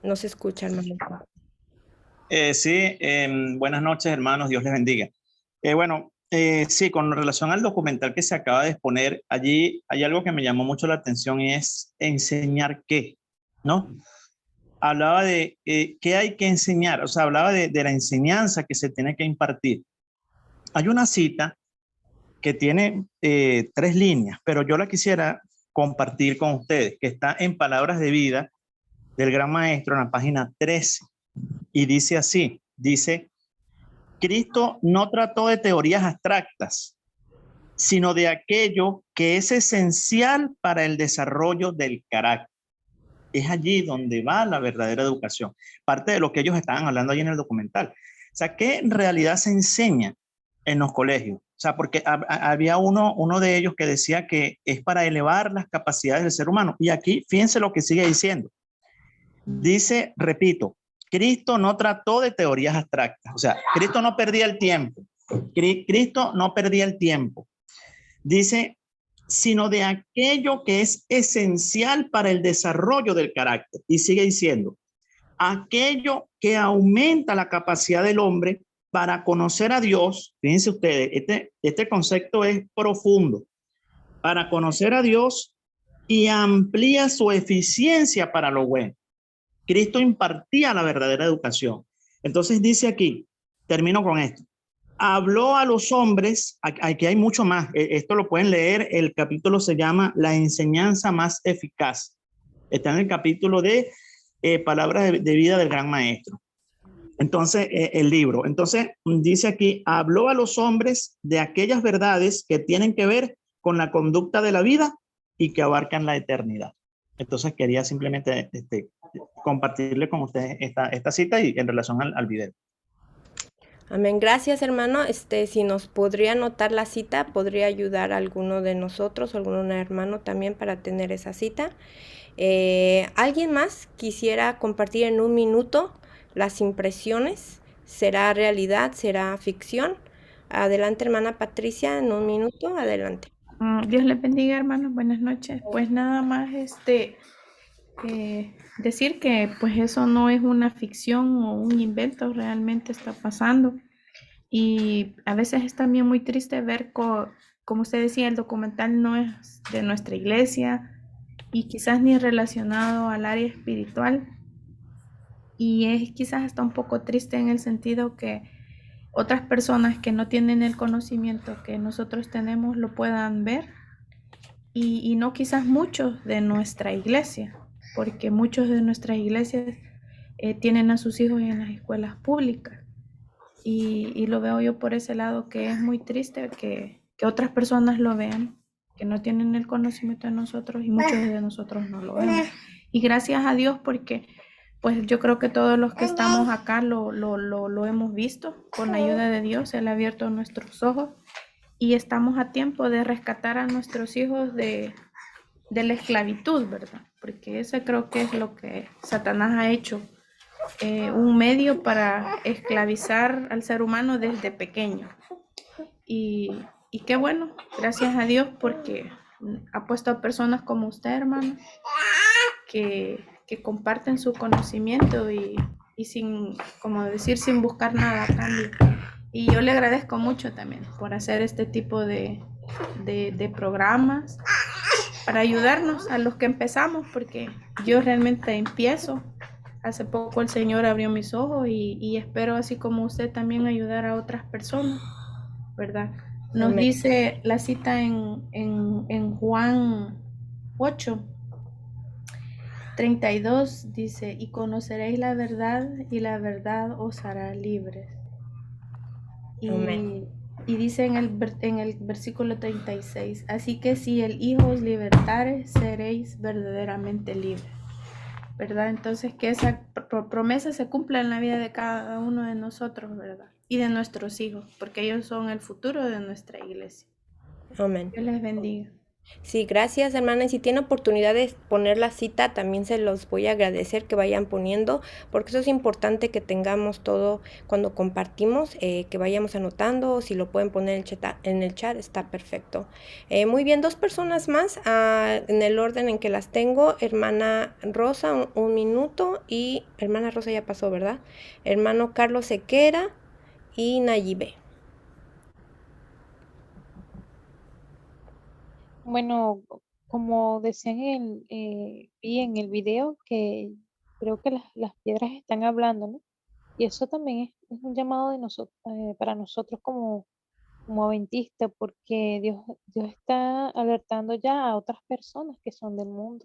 No se escucha, hermano. Buenas noches, hermanos, Dios les bendiga. Sí, con relación al documental que se acaba de exponer, allí hay algo que me llamó mucho la atención y es enseñar qué, ¿no? Hablaba de qué hay que enseñar, o sea, hablaba de la enseñanza que se tiene que impartir. Hay una cita que tiene 3 líneas, pero yo la quisiera compartir con ustedes, que está en Palabras de Vida del Gran Maestro en la página 13. Y dice así, dice, Cristo no trató de teorías abstractas, sino de aquello que es esencial para el desarrollo del carácter. Es allí donde va la verdadera educación. Parte de lo que ellos estaban hablando ahí en el documental. O sea, ¿qué en realidad se enseña en los colegios? O sea, porque había uno de ellos que decía que es para elevar las capacidades del ser humano. Y aquí, fíjense lo que sigue diciendo. Dice, repito, Cristo no trató de teorías abstractas. O sea, Cristo no perdía el tiempo. Cristo no perdía el tiempo. Dice, sino de aquello que es esencial para el desarrollo del carácter. Y sigue diciendo, aquello que aumenta la capacidad del hombre para conocer a Dios. Fíjense ustedes, este concepto es profundo. Para conocer a Dios y amplía su eficiencia para lo bueno. Cristo impartía la verdadera educación. Entonces dice aquí, termino con esto. Habló a los hombres, aquí hay mucho más, esto lo pueden leer, el capítulo se llama La enseñanza más eficaz. Está en el capítulo de Palabras de Vida del Gran Maestro. Entonces, el libro. Entonces, dice aquí, habló a los hombres de aquellas verdades que tienen que ver con la conducta de la vida y que abarcan la eternidad. Entonces, quería simplemente compartirle con ustedes esta cita y en relación al video. Amén. Gracias, hermano. Si nos podría anotar la cita, podría ayudar a alguno de nosotros, a algún hermano también para tener esa cita. ¿Alguien más quisiera compartir en 1 minuto las impresiones? ¿Será realidad? ¿Será ficción? Adelante, hermana Patricia, en 1 minuto. Adelante. Dios les bendiga, hermanos. Buenas noches. Pues nada más decir que pues eso no es una ficción o un invento, realmente está pasando. Y a veces es también muy triste ver, como usted decía, el documental no es de nuestra iglesia y quizás ni relacionado al área espiritual. Y es quizás hasta un poco triste en el sentido que otras personas que no tienen el conocimiento que nosotros tenemos lo puedan ver y no quizás muchos de nuestra iglesia, porque muchos de nuestras iglesias tienen a sus hijos en las escuelas públicas y lo veo yo por ese lado, que es muy triste que otras personas lo vean, que no tienen el conocimiento de nosotros y muchos de nosotros no lo vemos. Y gracias a Dios porque pues yo creo que todos los que estamos acá lo hemos visto, con la ayuda de Dios, Él ha abierto nuestros ojos y estamos a tiempo de rescatar a nuestros hijos de la esclavitud, ¿verdad? Porque eso creo que es lo que Satanás ha hecho, un medio para esclavizar al ser humano desde pequeño. Y qué bueno, gracias a Dios porque ha puesto a personas como usted, hermano, que comparten su conocimiento y sin, como decir, sin buscar nada a cambio. Y yo le agradezco mucho también por hacer este tipo de programas para ayudarnos a los que empezamos, porque yo realmente empiezo. Hace poco el Señor abrió mis ojos y espero, así como usted, también ayudar a otras personas, ¿verdad? Nos Amén. dice la cita en Juan 8:32, dice, y conoceréis la verdad y la verdad os hará libres. Amén. Y dice en el versículo 36, así que si el Hijo os libertare, seréis verdaderamente libres, ¿verdad? Entonces que esa promesa se cumpla en la vida de cada uno de nosotros, ¿verdad? Y de nuestros hijos, porque ellos son el futuro de nuestra iglesia. Amén. Dios les bendiga. Sí, gracias, hermana. Y si tiene oportunidad de poner la cita, también se los voy a agradecer que vayan poniendo, porque eso es importante que tengamos todo cuando compartimos, que vayamos anotando, o si lo pueden poner en el chat, está perfecto. Muy bien, 2 personas más, en el orden en que las tengo. Hermana Rosa, un minuto, y hermana Rosa ya pasó, ¿verdad? Hermano Carlos Sequera y Nayibe. Bueno, como decían vi en el video, que creo que las piedras están hablando, ¿no? Y eso también es un llamado de nosotros, para nosotros como adventistas, porque Dios está alertando ya a otras personas que son del mundo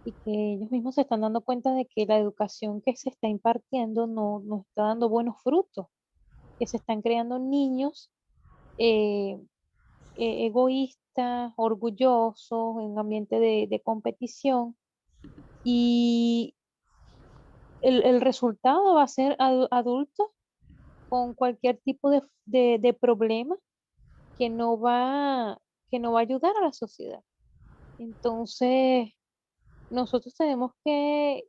y que ellos mismos se están dando cuenta de que la educación que se está impartiendo no está dando buenos frutos, que se están creando niños eh, egoístas, orgullosos, en un ambiente de competición, y el resultado va a ser adultos con cualquier tipo de problema que que no va a ayudar a la sociedad. Entonces, nosotros tenemos que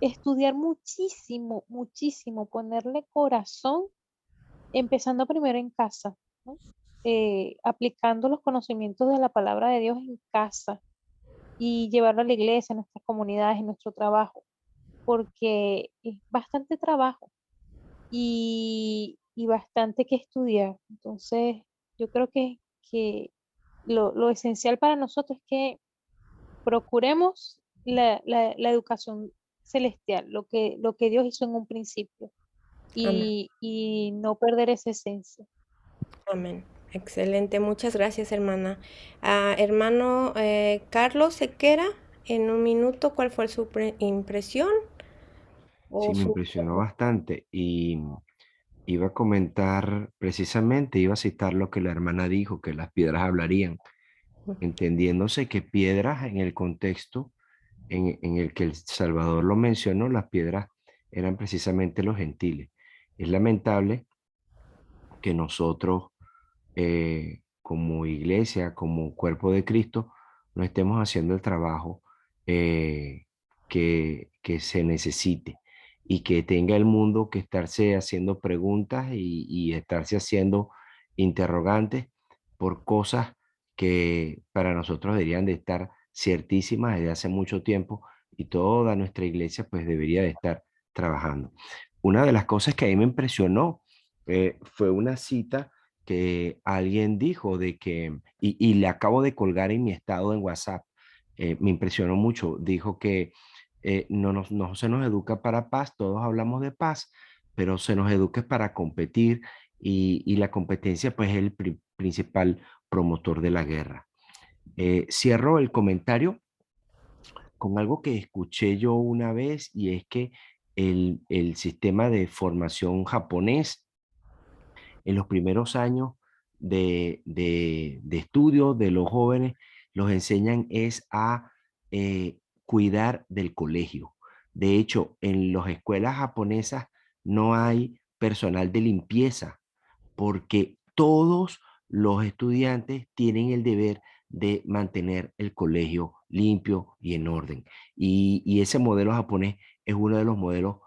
estudiar muchísimo, muchísimo, ponerle corazón, empezando primero en casa, ¿no? Aplicando los conocimientos de la palabra de Dios en casa y llevarlo a la iglesia, a nuestras comunidades, en nuestro trabajo, porque es bastante trabajo y bastante que estudiar. Entonces, yo creo que lo esencial para nosotros es que procuremos la educación celestial, lo que Dios hizo en un principio, Amén. y no perder esa esencia. Amén. Excelente, muchas gracias, hermana. Hermano Carlos Sequera, en un minuto, ¿cuál fue su impresión? Sí, O me su... impresionó bastante y iba a comentar precisamente, iba a citar lo que la hermana dijo, que las piedras hablarían, entendiéndose que piedras en el contexto en el que el Salvador lo mencionó, las piedras eran precisamente los gentiles. Es lamentable que nosotros, como iglesia, como cuerpo de Cristo, no estemos haciendo el trabajo que se necesite y que tenga el mundo que estarse haciendo preguntas y estarse haciendo interrogantes por cosas que para nosotros deberían de estar ciertísimas desde hace mucho tiempo y toda nuestra iglesia pues debería de estar trabajando. Una de las cosas que a mí me impresionó fue una cita que alguien dijo de que, y le acabo de colgar en mi estado en WhatsApp, me impresionó mucho, dijo que no se nos educa para paz, todos hablamos de paz, pero se nos educa para competir y la competencia pues es el principal promotor de la guerra. Cierro el comentario con algo que escuché yo una vez y es que el sistema de formación japonés en los primeros años de estudio de los jóvenes, los enseñan es a cuidar del colegio. De hecho, en las escuelas japonesas no hay personal de limpieza porque todos los estudiantes tienen el deber de mantener el colegio limpio y en orden. Y ese modelo japonés es uno de los modelos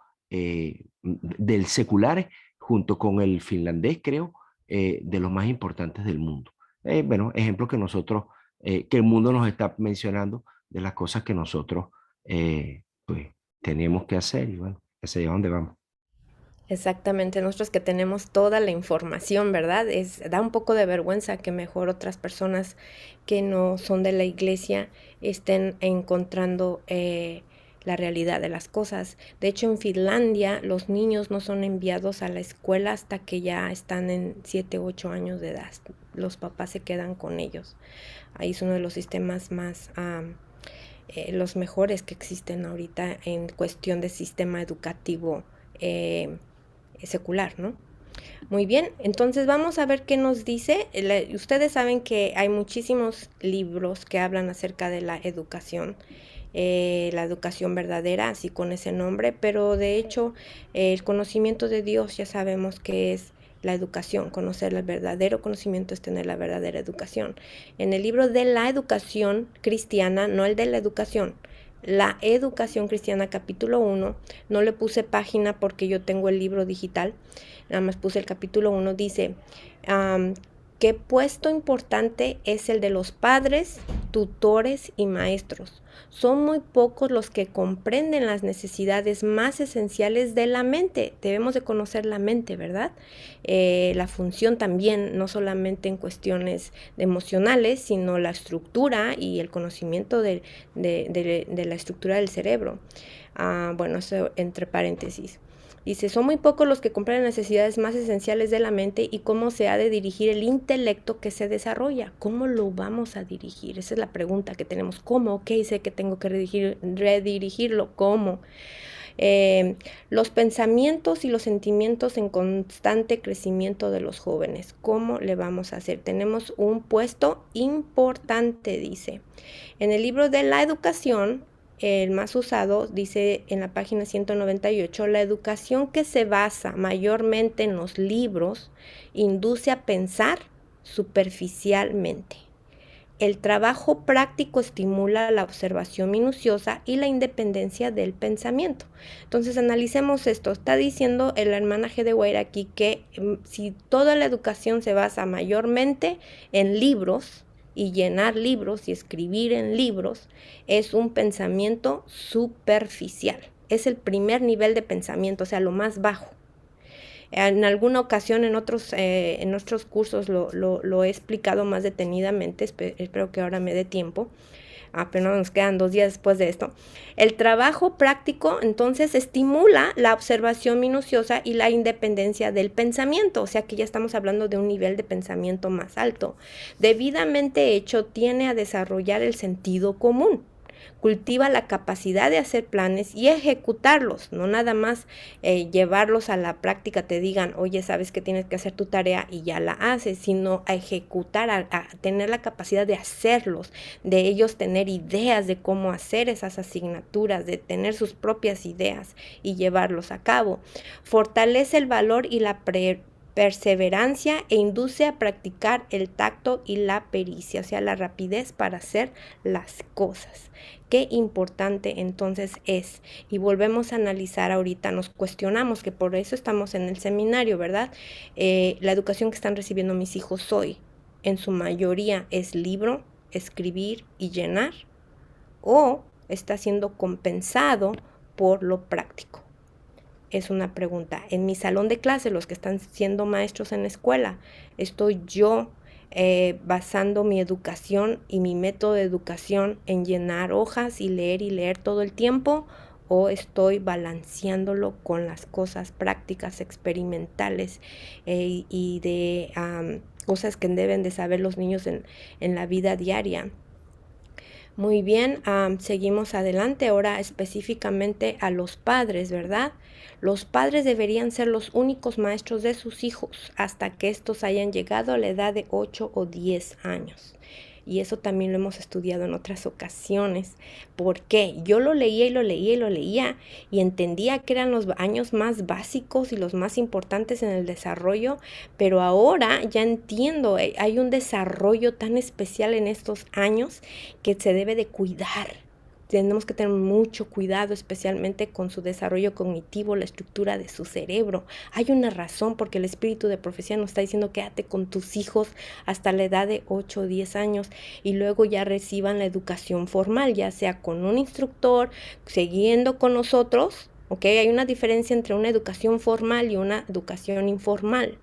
del seculares, junto con el finlandés, creo, de los más importantes del mundo. Bueno, ejemplo que nosotros, que el mundo nos está mencionando de las cosas que nosotros, pues, tenemos que hacer y bueno, hacia allá donde vamos. Exactamente, nosotros que tenemos toda la información, ¿verdad? Da un poco de vergüenza que mejor otras personas que no son de la iglesia estén encontrando la realidad de las cosas. De hecho, en Finlandia los niños no son enviados a la escuela hasta que ya están en 7, 8 años de edad. Los papás se quedan con ellos. Ahí es uno de los sistemas más, los mejores que existen ahorita en cuestión de sistema educativo secular, ¿no? Muy bien, entonces vamos a ver qué nos dice. Ustedes saben que hay muchísimos libros que hablan acerca de la educación verdadera, así con ese nombre, pero de hecho el conocimiento de Dios ya sabemos que es la educación. Conocer el verdadero conocimiento es tener la verdadera educación. En el libro de la educación cristiana, no el de la educación, la educación cristiana, capítulo 1, no le puse página porque yo tengo el libro digital, nada más puse el capítulo 1, dice, ¿qué puesto importante es el de los padres, tutores y maestros? Son muy pocos los que comprenden las necesidades más esenciales de la mente. Debemos de conocer la mente, ¿verdad? La función también, no solamente en cuestiones emocionales, sino la estructura y el conocimiento de la estructura del cerebro. Bueno, eso entre paréntesis. Dice, son muy pocos los que comprenden las necesidades más esenciales de la mente y cómo se ha de dirigir el intelecto que se desarrolla. ¿Cómo lo vamos a dirigir? Esa es la pregunta que tenemos. ¿Cómo? Ok, sé que tengo que redirigirlo. ¿Cómo? Los pensamientos y los sentimientos en constante crecimiento de los jóvenes. ¿Cómo le vamos a hacer? Tenemos un puesto importante, dice. En el libro de la educación, el más usado, dice en la página 198, la educación que se basa mayormente en los libros induce a pensar superficialmente. El trabajo práctico estimula la observación minuciosa y la independencia del pensamiento. Entonces, analicemos esto. Está diciendo la hermana G. de Guaira aquí que si toda la educación se basa mayormente en libros, y llenar libros y escribir en libros es un pensamiento superficial. Es el primer nivel de pensamiento, o sea, lo más bajo. En alguna ocasión en otros cursos lo he explicado más detenidamente, espero que ahora me dé tiempo. Apenas nos quedan 2 días después de esto. El trabajo práctico, entonces, estimula la observación minuciosa y la independencia del pensamiento, o sea que ya estamos hablando de un nivel de pensamiento más alto. Debidamente hecho, tiene a desarrollar el sentido común. Cultiva la capacidad de hacer planes y ejecutarlos, no nada más llevarlos a la práctica, te digan, oye, sabes que tienes que hacer tu tarea y ya la haces, sino a ejecutar, a tener la capacidad de hacerlos, de ellos tener ideas de cómo hacer esas asignaturas, de tener sus propias ideas y llevarlos a cabo. Fortalece el valor y la perseverancia e induce a practicar el tacto y la pericia, o sea, la rapidez para hacer las cosas. Qué importante entonces es. Y volvemos a analizar ahorita, nos cuestionamos, que por eso estamos en el seminario, ¿verdad? La educación que están recibiendo mis hijos hoy, en su mayoría es libro, escribir y llenar, o está siendo compensado por lo práctico. Es una pregunta. En mi salón de clase, los que están siendo maestros en la escuela, ¿estoy yo basando mi educación y mi método de educación en llenar hojas y leer todo el tiempo? ¿O estoy balanceándolo con las cosas prácticas, experimentales y de cosas que deben de saber los niños en la vida diaria? Muy bien, seguimos adelante. Ahora específicamente a los padres, ¿verdad? Los padres deberían ser los únicos maestros de sus hijos hasta que estos hayan llegado a la edad de 8 o 10 años. Y eso también lo hemos estudiado en otras ocasiones. ¿Por qué? Yo lo leía y entendía que eran los años más básicos y los más importantes en el desarrollo, pero ahora ya entiendo, hay un desarrollo tan especial en estos años que se debe de cuidar. Tenemos que tener mucho cuidado, especialmente con su desarrollo cognitivo, la estructura de su cerebro. Hay una razón porque el espíritu de profecía nos está diciendo quédate con tus hijos hasta la edad de 8 o 10 años y luego ya reciban la educación formal, ya sea con un instructor, siguiendo con nosotros. ¿Ok? Hay una diferencia entre una educación formal y una educación informal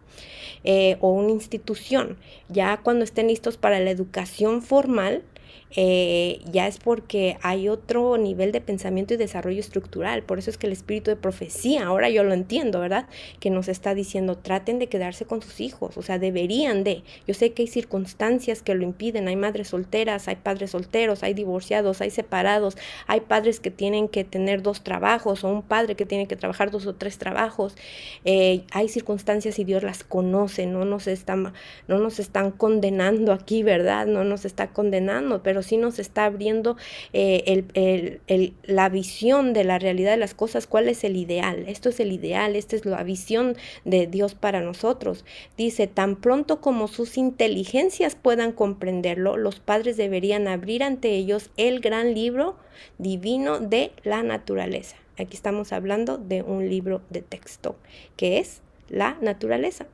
o una institución. Ya cuando estén listos para la educación formal, ya es porque hay otro nivel de pensamiento y desarrollo estructural. Por eso es que el espíritu de profecía, ahora yo lo entiendo, ¿verdad? Que nos está diciendo, traten de quedarse con sus hijos, o sea, deberían de. Yo sé que hay circunstancias que lo impiden, hay madres solteras, hay padres solteros, hay divorciados, hay separados, hay padres que tienen que tener 2 trabajos o un padre que tiene que trabajar 2 o 3 trabajos. Hay circunstancias y Dios las conoce, no nos están condenando aquí, ¿verdad? No nos está condenando, pero pero sí nos está abriendo la visión de la realidad de las cosas, cuál es el ideal. Esto es el ideal, esta es la visión de Dios para nosotros. Dice, tan pronto como sus inteligencias puedan comprenderlo, los padres deberían abrir ante ellos el gran libro divino de la naturaleza. Aquí estamos hablando de un libro de texto, que es la naturaleza.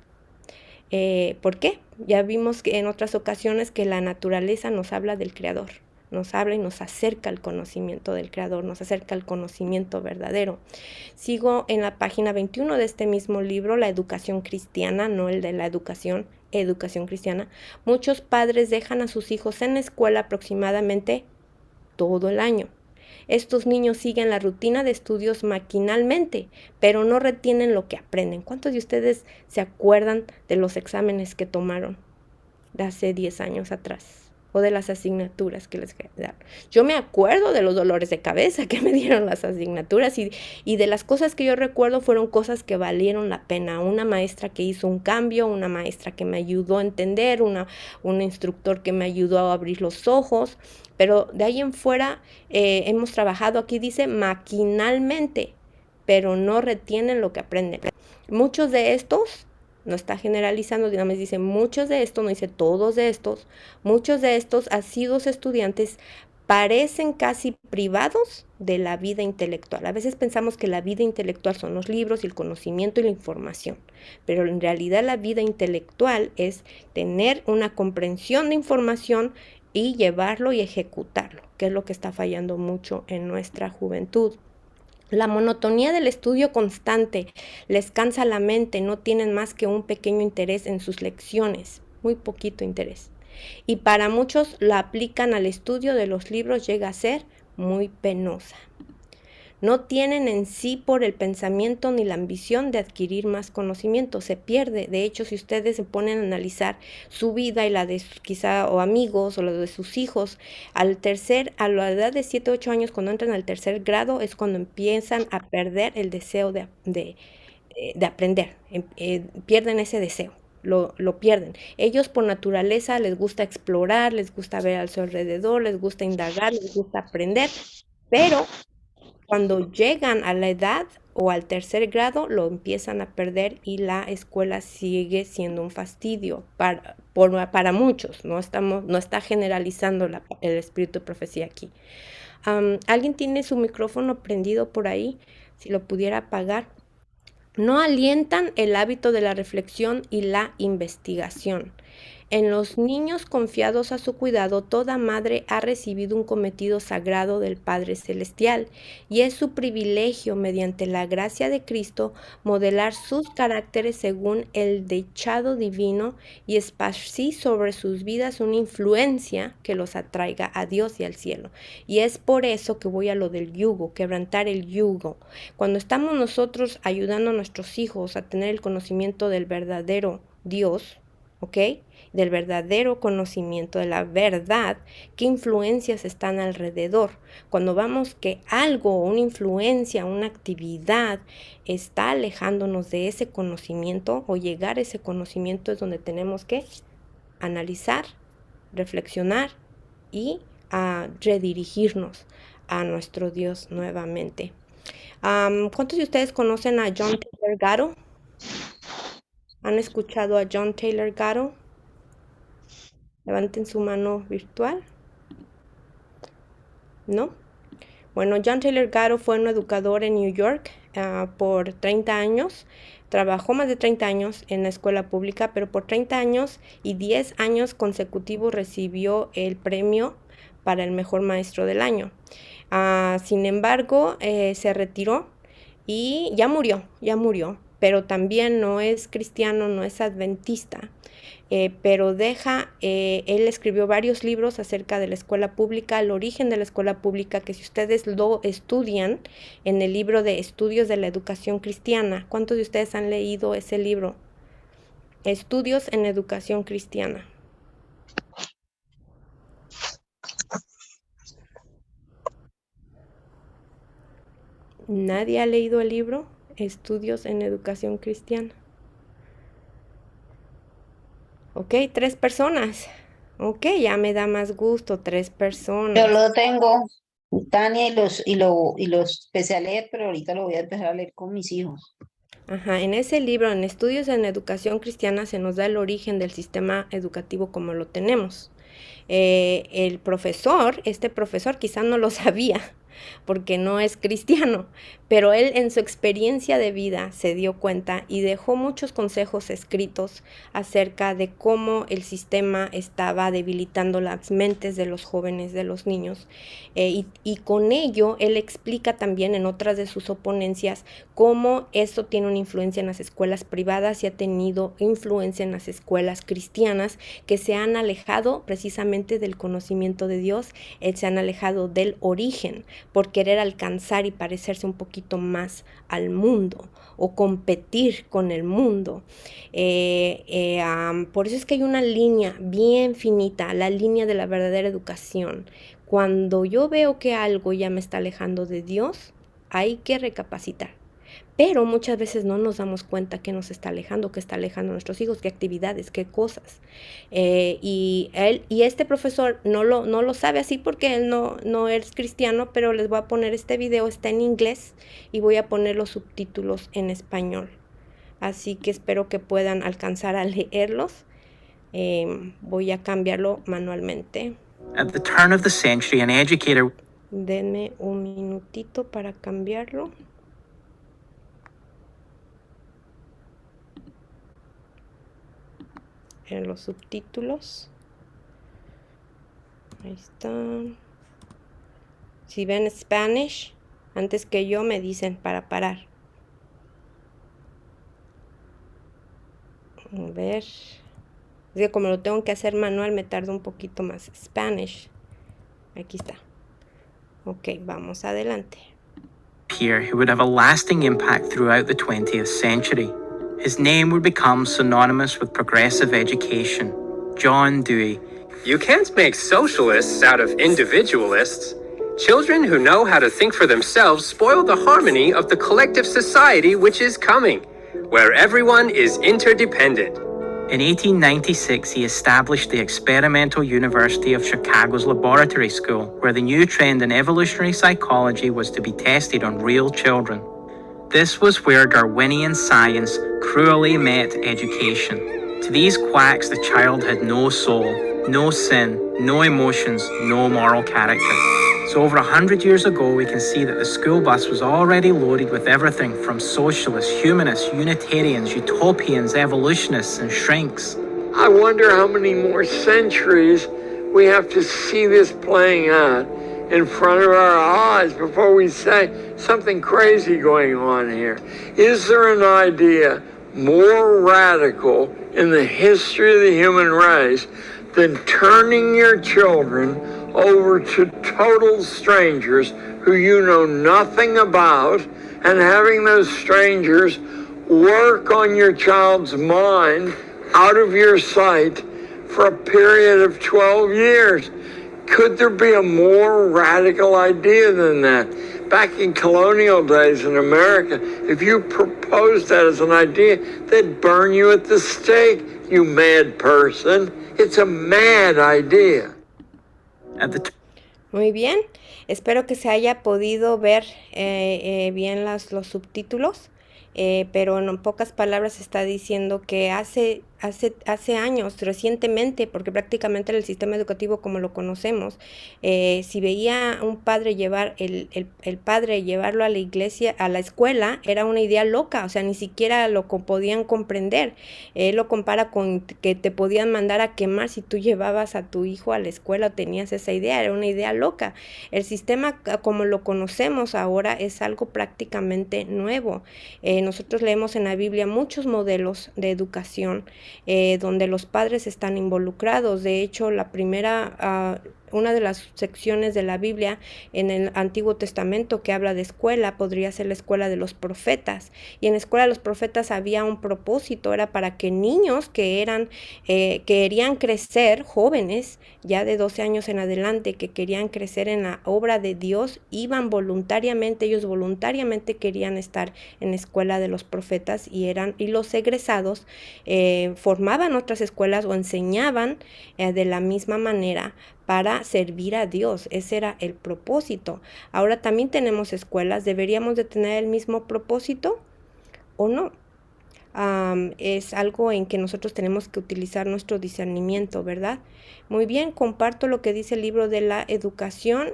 ¿Por qué? Ya vimos que en otras ocasiones que la naturaleza nos habla del Creador, nos habla y nos acerca al conocimiento del Creador, nos acerca al conocimiento verdadero. Sigo en la página 21 de este mismo libro, La educación cristiana, no el de la educación cristiana. Muchos padres dejan a sus hijos en la escuela aproximadamente todo el año. Estos niños siguen la rutina de estudios maquinalmente, pero no retienen lo que aprenden. ¿Cuántos de ustedes se acuerdan de los exámenes que tomaron de hace 10 años atrás? O de las asignaturas que les quedaron. Yo me acuerdo de los dolores de cabeza que me dieron las asignaturas y de las cosas que yo recuerdo fueron cosas que valieron la pena. Una maestra que hizo un cambio, una maestra que me ayudó a entender, un instructor que me ayudó a abrir los ojos. Pero de ahí en fuera hemos trabajado, aquí dice maquinalmente, pero no retienen lo que aprenden. Muchos de estos, no está generalizando, digamos, dice muchos de estos, no dice todos de estos, muchos de estos asiduos estudiantes parecen casi privados de la vida intelectual. A veces pensamos que la vida intelectual son los libros y el conocimiento y la información, pero en realidad la vida intelectual es tener una comprensión de información y llevarlo y ejecutarlo, que es lo que está fallando mucho en nuestra juventud. La monotonía del estudio constante les cansa la mente, no tienen más que un pequeño interés en sus lecciones, muy poquito interés. Y para muchos la aplican al estudio de los libros, llega a ser muy penosa. No tienen en sí por el pensamiento ni la ambición de adquirir más conocimiento, se pierde. De hecho, si ustedes se ponen a analizar su vida y la de quizá o amigos o la de sus hijos, a la edad de 7 o 8 años, cuando entran al tercer grado, es cuando empiezan a perder el deseo de aprender, pierden ese deseo. Lo pierden. Ellos por naturaleza les gusta explorar, les gusta ver a su alrededor, les gusta indagar, les gusta aprender, pero cuando llegan a la edad o al tercer grado, lo empiezan a perder y la escuela sigue siendo un fastidio para muchos. No está generalizando el espíritu de profecía aquí. ¿Alguien tiene su micrófono prendido por ahí? Si lo pudiera apagar. No alientan el hábito de la reflexión y la investigación. En los niños confiados a su cuidado, toda madre ha recibido un cometido sagrado del Padre Celestial y es su privilegio, mediante la gracia de Cristo, modelar sus caracteres según el dechado divino y esparcir sobre sus vidas una influencia que los atraiga a Dios y al cielo. Y es por eso que voy a lo del yugo, quebrantar el yugo. Cuando estamos nosotros ayudando a nuestros hijos a tener el conocimiento del verdadero Dios, ¿ok?, del verdadero conocimiento de la verdad, qué influencias están alrededor. Cuando vamos que algo, una influencia, una actividad está alejándonos de ese conocimiento o llegar a ese conocimiento, es donde tenemos que analizar, reflexionar y redirigirnos a nuestro Dios nuevamente. ¿Cuántos de ustedes conocen a John Taylor Gatto? ¿Han escuchado a John Taylor Gatto? Levanten su mano virtual. ¿No? Bueno, John Taylor Gatto fue un educador en New York por 30 años. Trabajó más de 30 años en la escuela pública, pero por 30 años y 10 años consecutivos recibió el premio para el mejor maestro del año. Sin embargo, se retiró y ya murió, pero también no es cristiano, no es adventista. Pero él escribió varios libros acerca de la escuela pública, el origen de la escuela pública, que si ustedes lo estudian en el libro de Estudios de la Educación Cristiana, ¿cuántos de ustedes han leído ese libro? Estudios en Educación Cristiana. ¿Nadie ha leído el libro Estudios en Educación Cristiana? Ok, 3 personas. Ok, ya me da más gusto, 3 Yo personas. lo tengo, Tania, y los empecé a leer, pero ahorita lo voy a empezar a leer con mis hijos. Ajá, en ese libro, en Estudios en Educación Cristiana, se nos da el origen del sistema educativo como lo tenemos. El profesor, este profesor quizá no lo sabía, porque no es cristiano, pero él en su experiencia de vida se dio cuenta y dejó muchos consejos escritos acerca de cómo el sistema estaba debilitando las mentes de los jóvenes, de los niños, y con ello él explica también en otras de sus oponencias cómo esto tiene una influencia en las escuelas privadas y ha tenido influencia en las escuelas cristianas que se han alejado precisamente del conocimiento de Dios, se han alejado del origen por querer alcanzar y parecerse un poquito más al mundo o competir con el mundo. Por eso es que hay una línea bien finita, la línea de la verdadera educación. Cuando yo veo que algo ya me está alejando de Dios, hay que recapacitar. Pero muchas veces no nos damos cuenta que nos está alejando, que está alejando a nuestros hijos, qué actividades, qué cosas. Y este profesor no lo sabe así porque él no es cristiano, pero les voy a poner este video, está en inglés y voy a poner los subtítulos en español. Así que espero que puedan alcanzar a leerlos. Voy a cambiarlo manualmente. At the turn of the century, an educator... Denme un minutito para cambiarlo. En los subtítulos. Ahí están. Si ven Spanish, antes que yo me dicen para parar. A ver. Es que como lo tengo que hacer manual, me tarda un poquito más. Spanish. Aquí está. Ok, vamos adelante. Here, who would have a lasting impact throughout the 20th century. His name would become synonymous with progressive education. John Dewey. You can't make socialists out of individualists. Children who know how to think for themselves spoil the harmony of the collective society which is coming, where everyone is interdependent. In 1896, he established the Experimental University of Chicago's Laboratory School, where the new trend in evolutionary psychology was to be tested on real children. This was where Darwinian science cruelly met education. To these quacks, the child had no soul, no sin, no emotions, no moral character. So over 100 years ago, we can see that the school bus was already loaded with everything from socialists, humanists, Unitarians, utopians, evolutionists, and shrinks. I wonder how many more centuries we have to see this playing out in front of our eyes before we say something crazy going on here. Is there an idea more radical in the history of the human race than turning your children over to total strangers who you know nothing about and having those strangers work on your child's mind out of your sight for a period of 12 years? Could there be a more radical idea than that? Back in colonial days in America, if you proposed that as an idea, they'd burn you at the stake, you mad person. It's a mad idea. Muy bien, espero que se haya podido ver bien los subtítulos, pero en pocas palabras está diciendo que hace años, recientemente, porque prácticamente el sistema educativo como lo conocemos, si veía un padre llevar el padre llevarlo a la iglesia, a la escuela, era una idea loca, o sea, ni siquiera lo podían comprender. Lo compara con que te podían mandar a quemar si tú llevabas a tu hijo a la escuela o tenías esa idea, era una idea loca. El sistema como lo conocemos ahora es algo prácticamente nuevo. Nosotros leemos en la Biblia muchos modelos de educación donde los padres están involucrados. De hecho, la primera una de las secciones de la Biblia en el Antiguo Testamento que habla de escuela podría ser la escuela de los profetas. Y en la escuela de los profetas había un propósito, era para que niños que querían crecer, jóvenes, ya de 12 años en adelante, que querían crecer en la obra de Dios, iban voluntariamente, ellos voluntariamente querían estar en la escuela de los profetas y los egresados formaban otras escuelas o enseñaban de la misma manera para servir a Dios. Ese era el propósito. Ahora también tenemos escuelas, ¿deberíamos de tener el mismo propósito o no? Es algo en que nosotros tenemos que utilizar nuestro discernimiento, ¿verdad? Muy bien, comparto lo que dice el libro de la educación.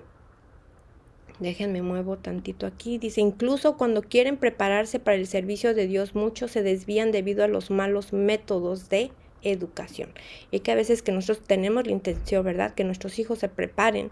Déjenme muevo tantito aquí. Dice, incluso cuando quieren prepararse para el servicio de Dios, muchos se desvían debido a los malos métodos de educación. Y que a veces que nosotros tenemos la intención, ¿verdad?, que nuestros hijos se preparen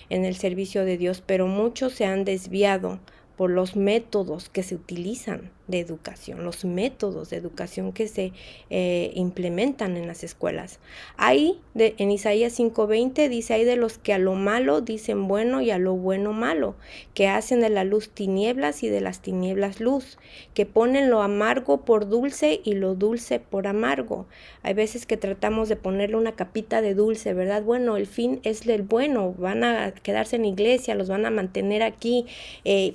en el servicio de Dios, pero muchos se han desviado por los métodos que se utilizan de educación, los métodos de educación que se implementan en las escuelas. Ahí, en Isaías 5:20 dice, hay de los que a lo malo dicen bueno y a lo bueno malo, que hacen de la luz tinieblas y de las tinieblas luz, que ponen lo amargo por dulce y lo dulce por amargo. Hay veces que tratamos de ponerle una capita de dulce, ¿verdad? Bueno, el fin es el bueno, van a quedarse en iglesia, los van a mantener aquí,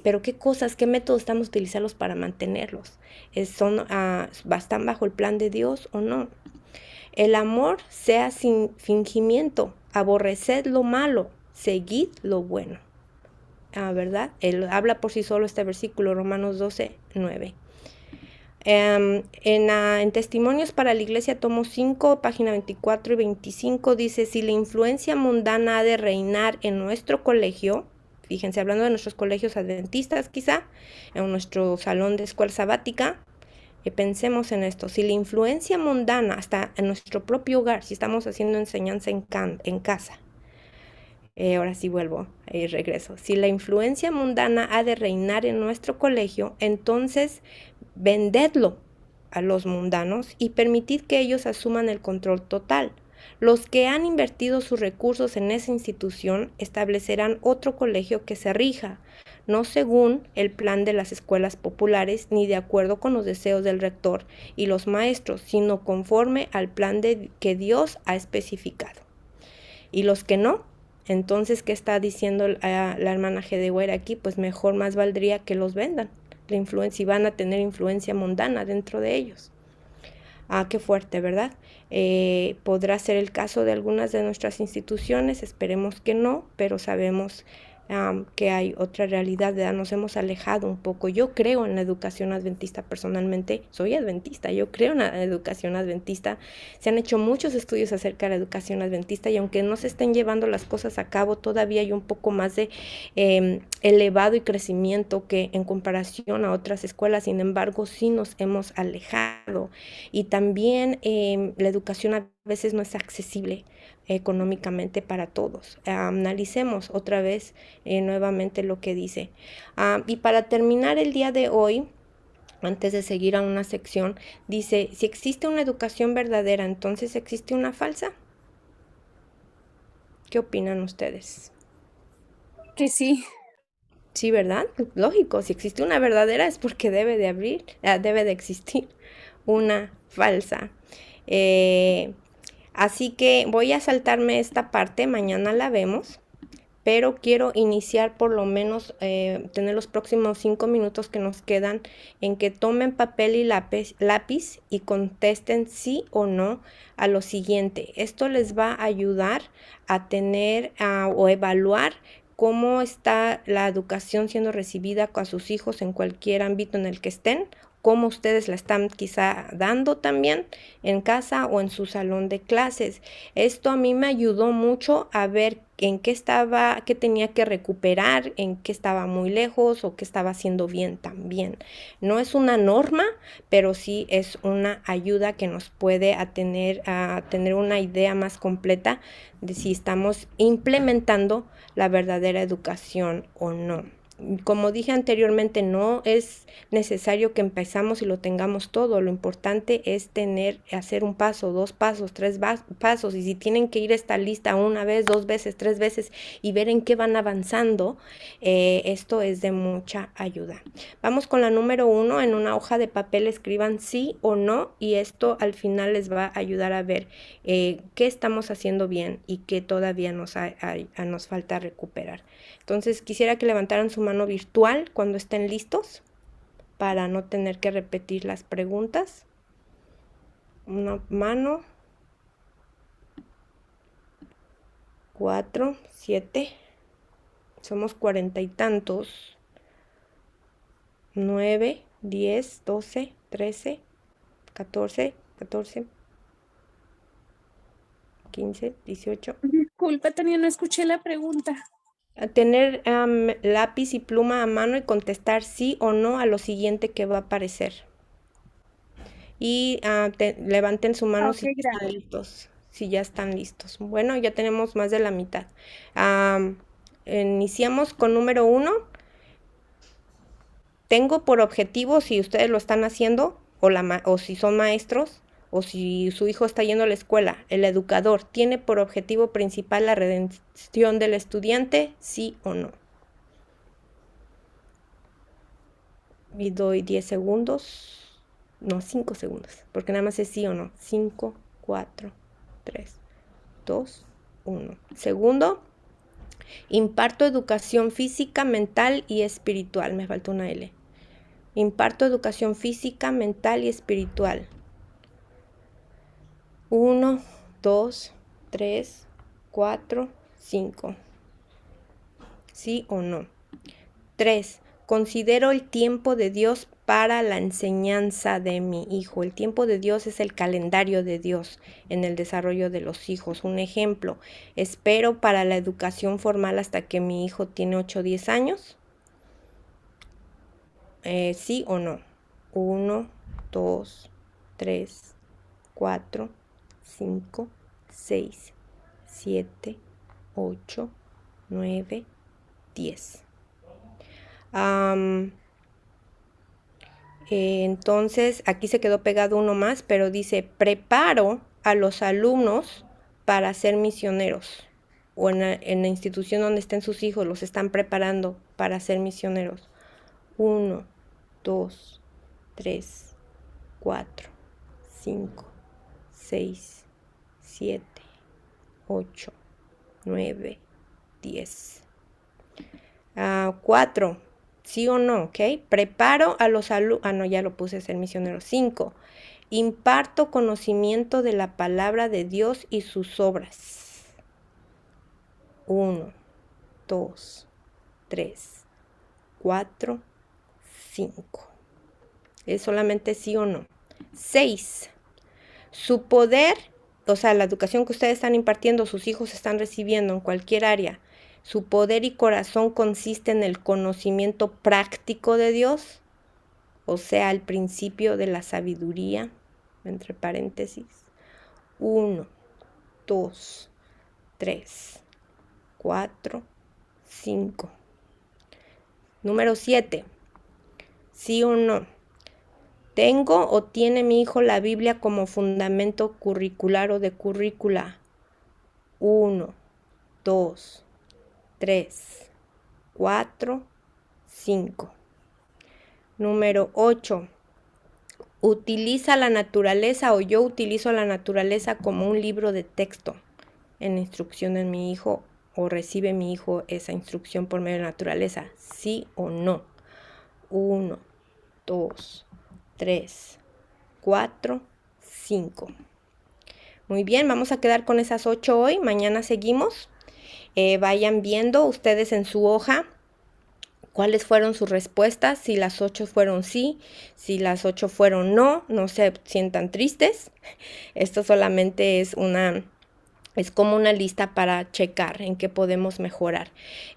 pero ¿qué cosas, qué métodos estamos utilizando para mantenerlos? ¿Están bajo el plan de Dios o no? El amor sea sin fingimiento, aborreced lo malo, seguid lo bueno. ¿Verdad? Él habla por sí solo este versículo, Romanos 12:9. En Testimonios para la Iglesia, tomo 5, página 24 y 25, dice, si la influencia mundana ha de reinar en nuestro colegio, fíjense, hablando de nuestros colegios adventistas quizá, en nuestro salón de escuela sabática, pensemos en esto, si la influencia mundana, hasta en nuestro propio hogar, si estamos haciendo enseñanza en casa, ahora sí vuelvo y regreso, si la influencia mundana ha de reinar en nuestro colegio, entonces vendedlo a los mundanos y permitid que ellos asuman el control total. Los que han invertido sus recursos en esa institución establecerán otro colegio que se rija, no según el plan de las escuelas populares ni de acuerdo con los deseos del rector y los maestros, sino conforme al plan que Dios ha especificado. Y los que no, entonces, ¿qué está diciendo la hermana Gedehuer aquí? Pues mejor, más valdría que los vendan, la influencia, y van a tener influencia mundana dentro de ellos. Qué fuerte, ¿verdad? Podrá ser el caso de algunas de nuestras instituciones, esperemos que no, pero sabemos que hay otra realidad, ¿verdad? Nos hemos alejado un poco. Yo creo en la educación adventista personalmente, soy adventista, yo creo en la educación adventista. Se han hecho muchos estudios acerca de la educación adventista y aunque no se estén llevando las cosas a cabo, todavía hay un poco más de elevado y crecimiento que en comparación a otras escuelas. Sin embargo, sí nos hemos alejado y también la educación a veces no es accesible económicamente para todos. Analicemos otra vez nuevamente lo que dice. Y para terminar el día de hoy, antes de seguir a una sección, dice, si existe una educación verdadera, entonces ¿existe una falsa? ¿Qué opinan ustedes? Que sí. Sí, ¿verdad? Lógico, si existe una verdadera es porque debe de existir una falsa. Así que voy a saltarme esta parte, mañana la vemos, pero quiero iniciar por lo menos, tener los próximos 5 minutos que nos quedan en que tomen papel y lápiz y contesten sí o no a lo siguiente. Esto les va a ayudar a tener o evaluar cómo está la educación siendo recibida a sus hijos en cualquier ámbito en el que estén, cómo ustedes la están quizá dando también en casa o en su salón de clases. Esto a mí me ayudó mucho a ver en qué tenía que recuperar, en qué estaba muy lejos o qué estaba haciendo bien también. No es una norma, pero sí es una ayuda que nos puede a tener una idea más completa de si estamos implementando la verdadera educación o no. Como dije anteriormente, no es necesario que empezamos y lo tengamos todo. Lo importante es hacer un paso, 2 pasos, 3 pasos. Y si tienen que ir a esta lista 1 vez, 2 veces, 3 veces y ver en qué van avanzando, esto es de mucha ayuda. Vamos con la número 1. En una hoja de papel escriban sí o no, y esto al final les va a ayudar a ver qué estamos haciendo bien y qué todavía nos falta recuperar. Entonces quisiera que levantaran su mano virtual cuando estén listos para no tener que repetir las preguntas. Una mano. 4, 7. Somos 40 y tantos. 9, 10, 12, 13, 14, 15, 18. Disculpa, Tania, no escuché la pregunta. A tener lápiz y pluma a mano y contestar sí o no a lo siguiente que va a aparecer. Y levanten su mano si están listos. Si ya están listos. Bueno, ya tenemos más de la mitad. Iniciamos con número 1. Tengo por objetivo, si ustedes lo están haciendo, o si son maestros, o si su hijo está yendo a la escuela, el educador tiene por objetivo principal la redención del estudiante, sí o no. Y doy 10 segundos, no, 5 segundos, porque nada más es sí o no. 5, 4, 3, 2, 1. Segundo, imparto educación física, mental y espiritual. Me falta una L. Imparto educación física, mental y espiritual. 1, 2, 3, 4, 5. ¿Sí o no? 3. Considero el tiempo de Dios para la enseñanza de mi hijo. El tiempo de Dios es el calendario de Dios en el desarrollo de los hijos. Un ejemplo, espero para la educación formal hasta que mi hijo tiene 8 o 10 años. ¿Sí o no? 1, 2, 3, 4, 5, 6, 7, 8, 9, 10. Entonces, aquí se quedó pegado uno más, pero dice, preparo a los alumnos para ser misioneros. O en la institución donde estén sus hijos, los están preparando para ser misioneros. 1, 2, 3, 4, 5, 6, 7, 8, 9, 10. 4. ¿Sí o no? ¿Ok? Preparo a los alumnos. No, ya lo puse, ser misionero. 5. Imparto conocimiento de la palabra de Dios y sus obras. 1, 2, 3, 4, 5. Es solamente sí o no. 6. Su poder, o sea, la educación que ustedes están impartiendo, sus hijos están recibiendo en cualquier área, su poder y corazón consiste en el conocimiento práctico de Dios, o sea, el principio de la sabiduría, entre paréntesis. 1, 2, 3, 4, 5. Número 7. ¿Sí o no? ¿Tengo o tiene mi hijo la Biblia como fundamento curricular o de currícula? 1, 2, 3, 4, 5. Número 8. Utiliza la naturaleza o yo utilizo la naturaleza como un libro de texto en instrucción de mi hijo o recibe mi hijo esa instrucción por medio de la naturaleza. ¿Sí o no? 1, 2, 3, 4, 5. Muy bien, vamos a quedar con esas 8 hoy. Mañana seguimos. Vayan viendo ustedes en su hoja cuáles fueron sus respuestas. Si las 8 fueron sí, si las 8 fueron no, no se sientan tristes. Esto solamente es una Es como una lista para checar en qué podemos mejorar.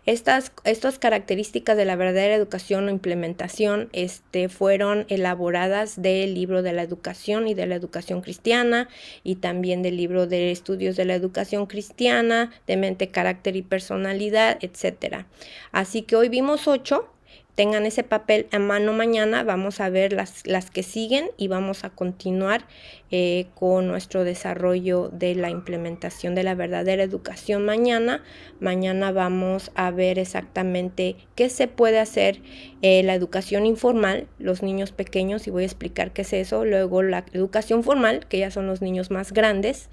Estas características de la verdadera educación o implementación fueron elaboradas del libro de la educación y de la educación cristiana, y también del libro de estudios de la educación cristiana, de mente, carácter y personalidad, etc. Así que hoy vimos 8. Tengan ese papel a mano mañana, vamos a ver las que siguen y vamos a continuar con nuestro desarrollo de la implementación de la verdadera educación mañana. Mañana vamos a ver exactamente qué se puede hacer la educación informal, los niños pequeños, y voy a explicar qué es eso. Luego la educación formal, que ya son los niños más grandes,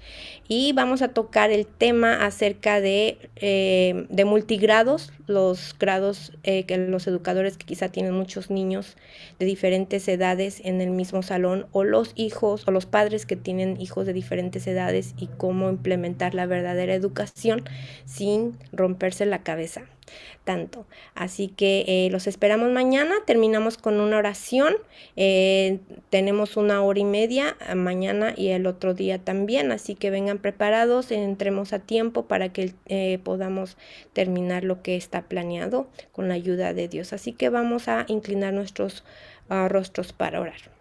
y vamos a tocar el tema acerca de multigrados, los grados que los educadores que quizá tienen muchos niños de diferentes edades en el mismo salón, o los hijos o los padres que tienen hijos de diferentes edades, y cómo implementar la verdadera educación sin romperse la cabeza tanto. Así que los esperamos mañana. Terminamos con una oración. Tenemos 1h30 mañana y el otro día también, así que vengan preparados, entremos a tiempo para que podamos terminar lo que está planeado con la ayuda de Dios. Así que vamos a inclinar nuestros rostros para orar.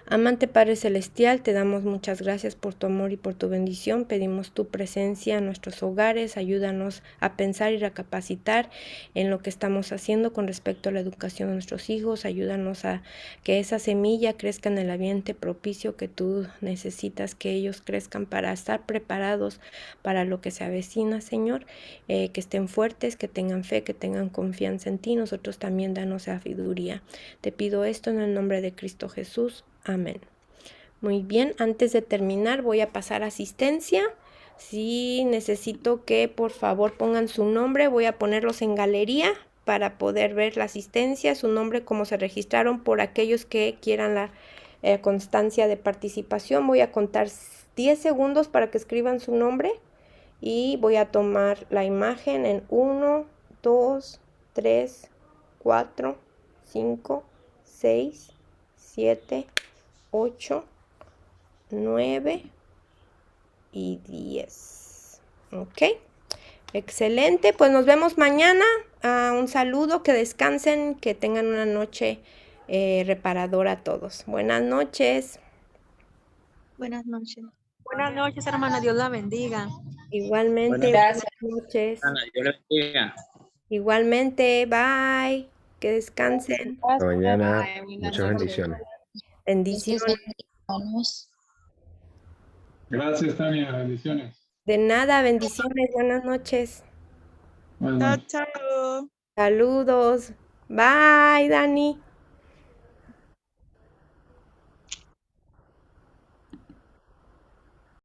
Amante Padre Celestial, te damos muchas gracias por tu amor y por tu bendición. Pedimos tu presencia en nuestros hogares. Ayúdanos a pensar y recapacitar en lo que estamos haciendo con respecto a la educación de nuestros hijos. Ayúdanos a que esa semilla crezca en el ambiente propicio que tú necesitas que ellos crezcan para estar preparados para lo que se avecina, Señor. Que estén fuertes, que tengan fe, que tengan confianza en ti. Nosotros también danos sabiduría. Te pido esto en el nombre de Cristo Jesús. Amén. Muy bien, antes de terminar voy a pasar asistencia. Sí, necesito que por favor pongan su nombre. Voy a ponerlos en galería para poder ver la asistencia, su nombre, cómo se registraron, por aquellos que quieran la constancia de participación. Voy a contar 10 segundos para que escriban su nombre y voy a tomar la imagen en 1, 2, 3, 4, 5, 6, 7, 8, 9 y 10. Ok, excelente. Pues nos vemos mañana. Un saludo, que descansen, que tengan una noche reparadora a todos. Buenas noches. Buenas noches. Buenas noches, hermana. Dios la bendiga. Igualmente. Buenas noches. Ana, Dios la bendiga. Igualmente. Bye. Que descansen. Hasta mañana. Muchas bendiciones. Bendiciones. Gracias, Tania. Bendiciones. De nada, bendiciones. Buenas noches. Buenas noches. Chao. Saludos. Bye, Dani.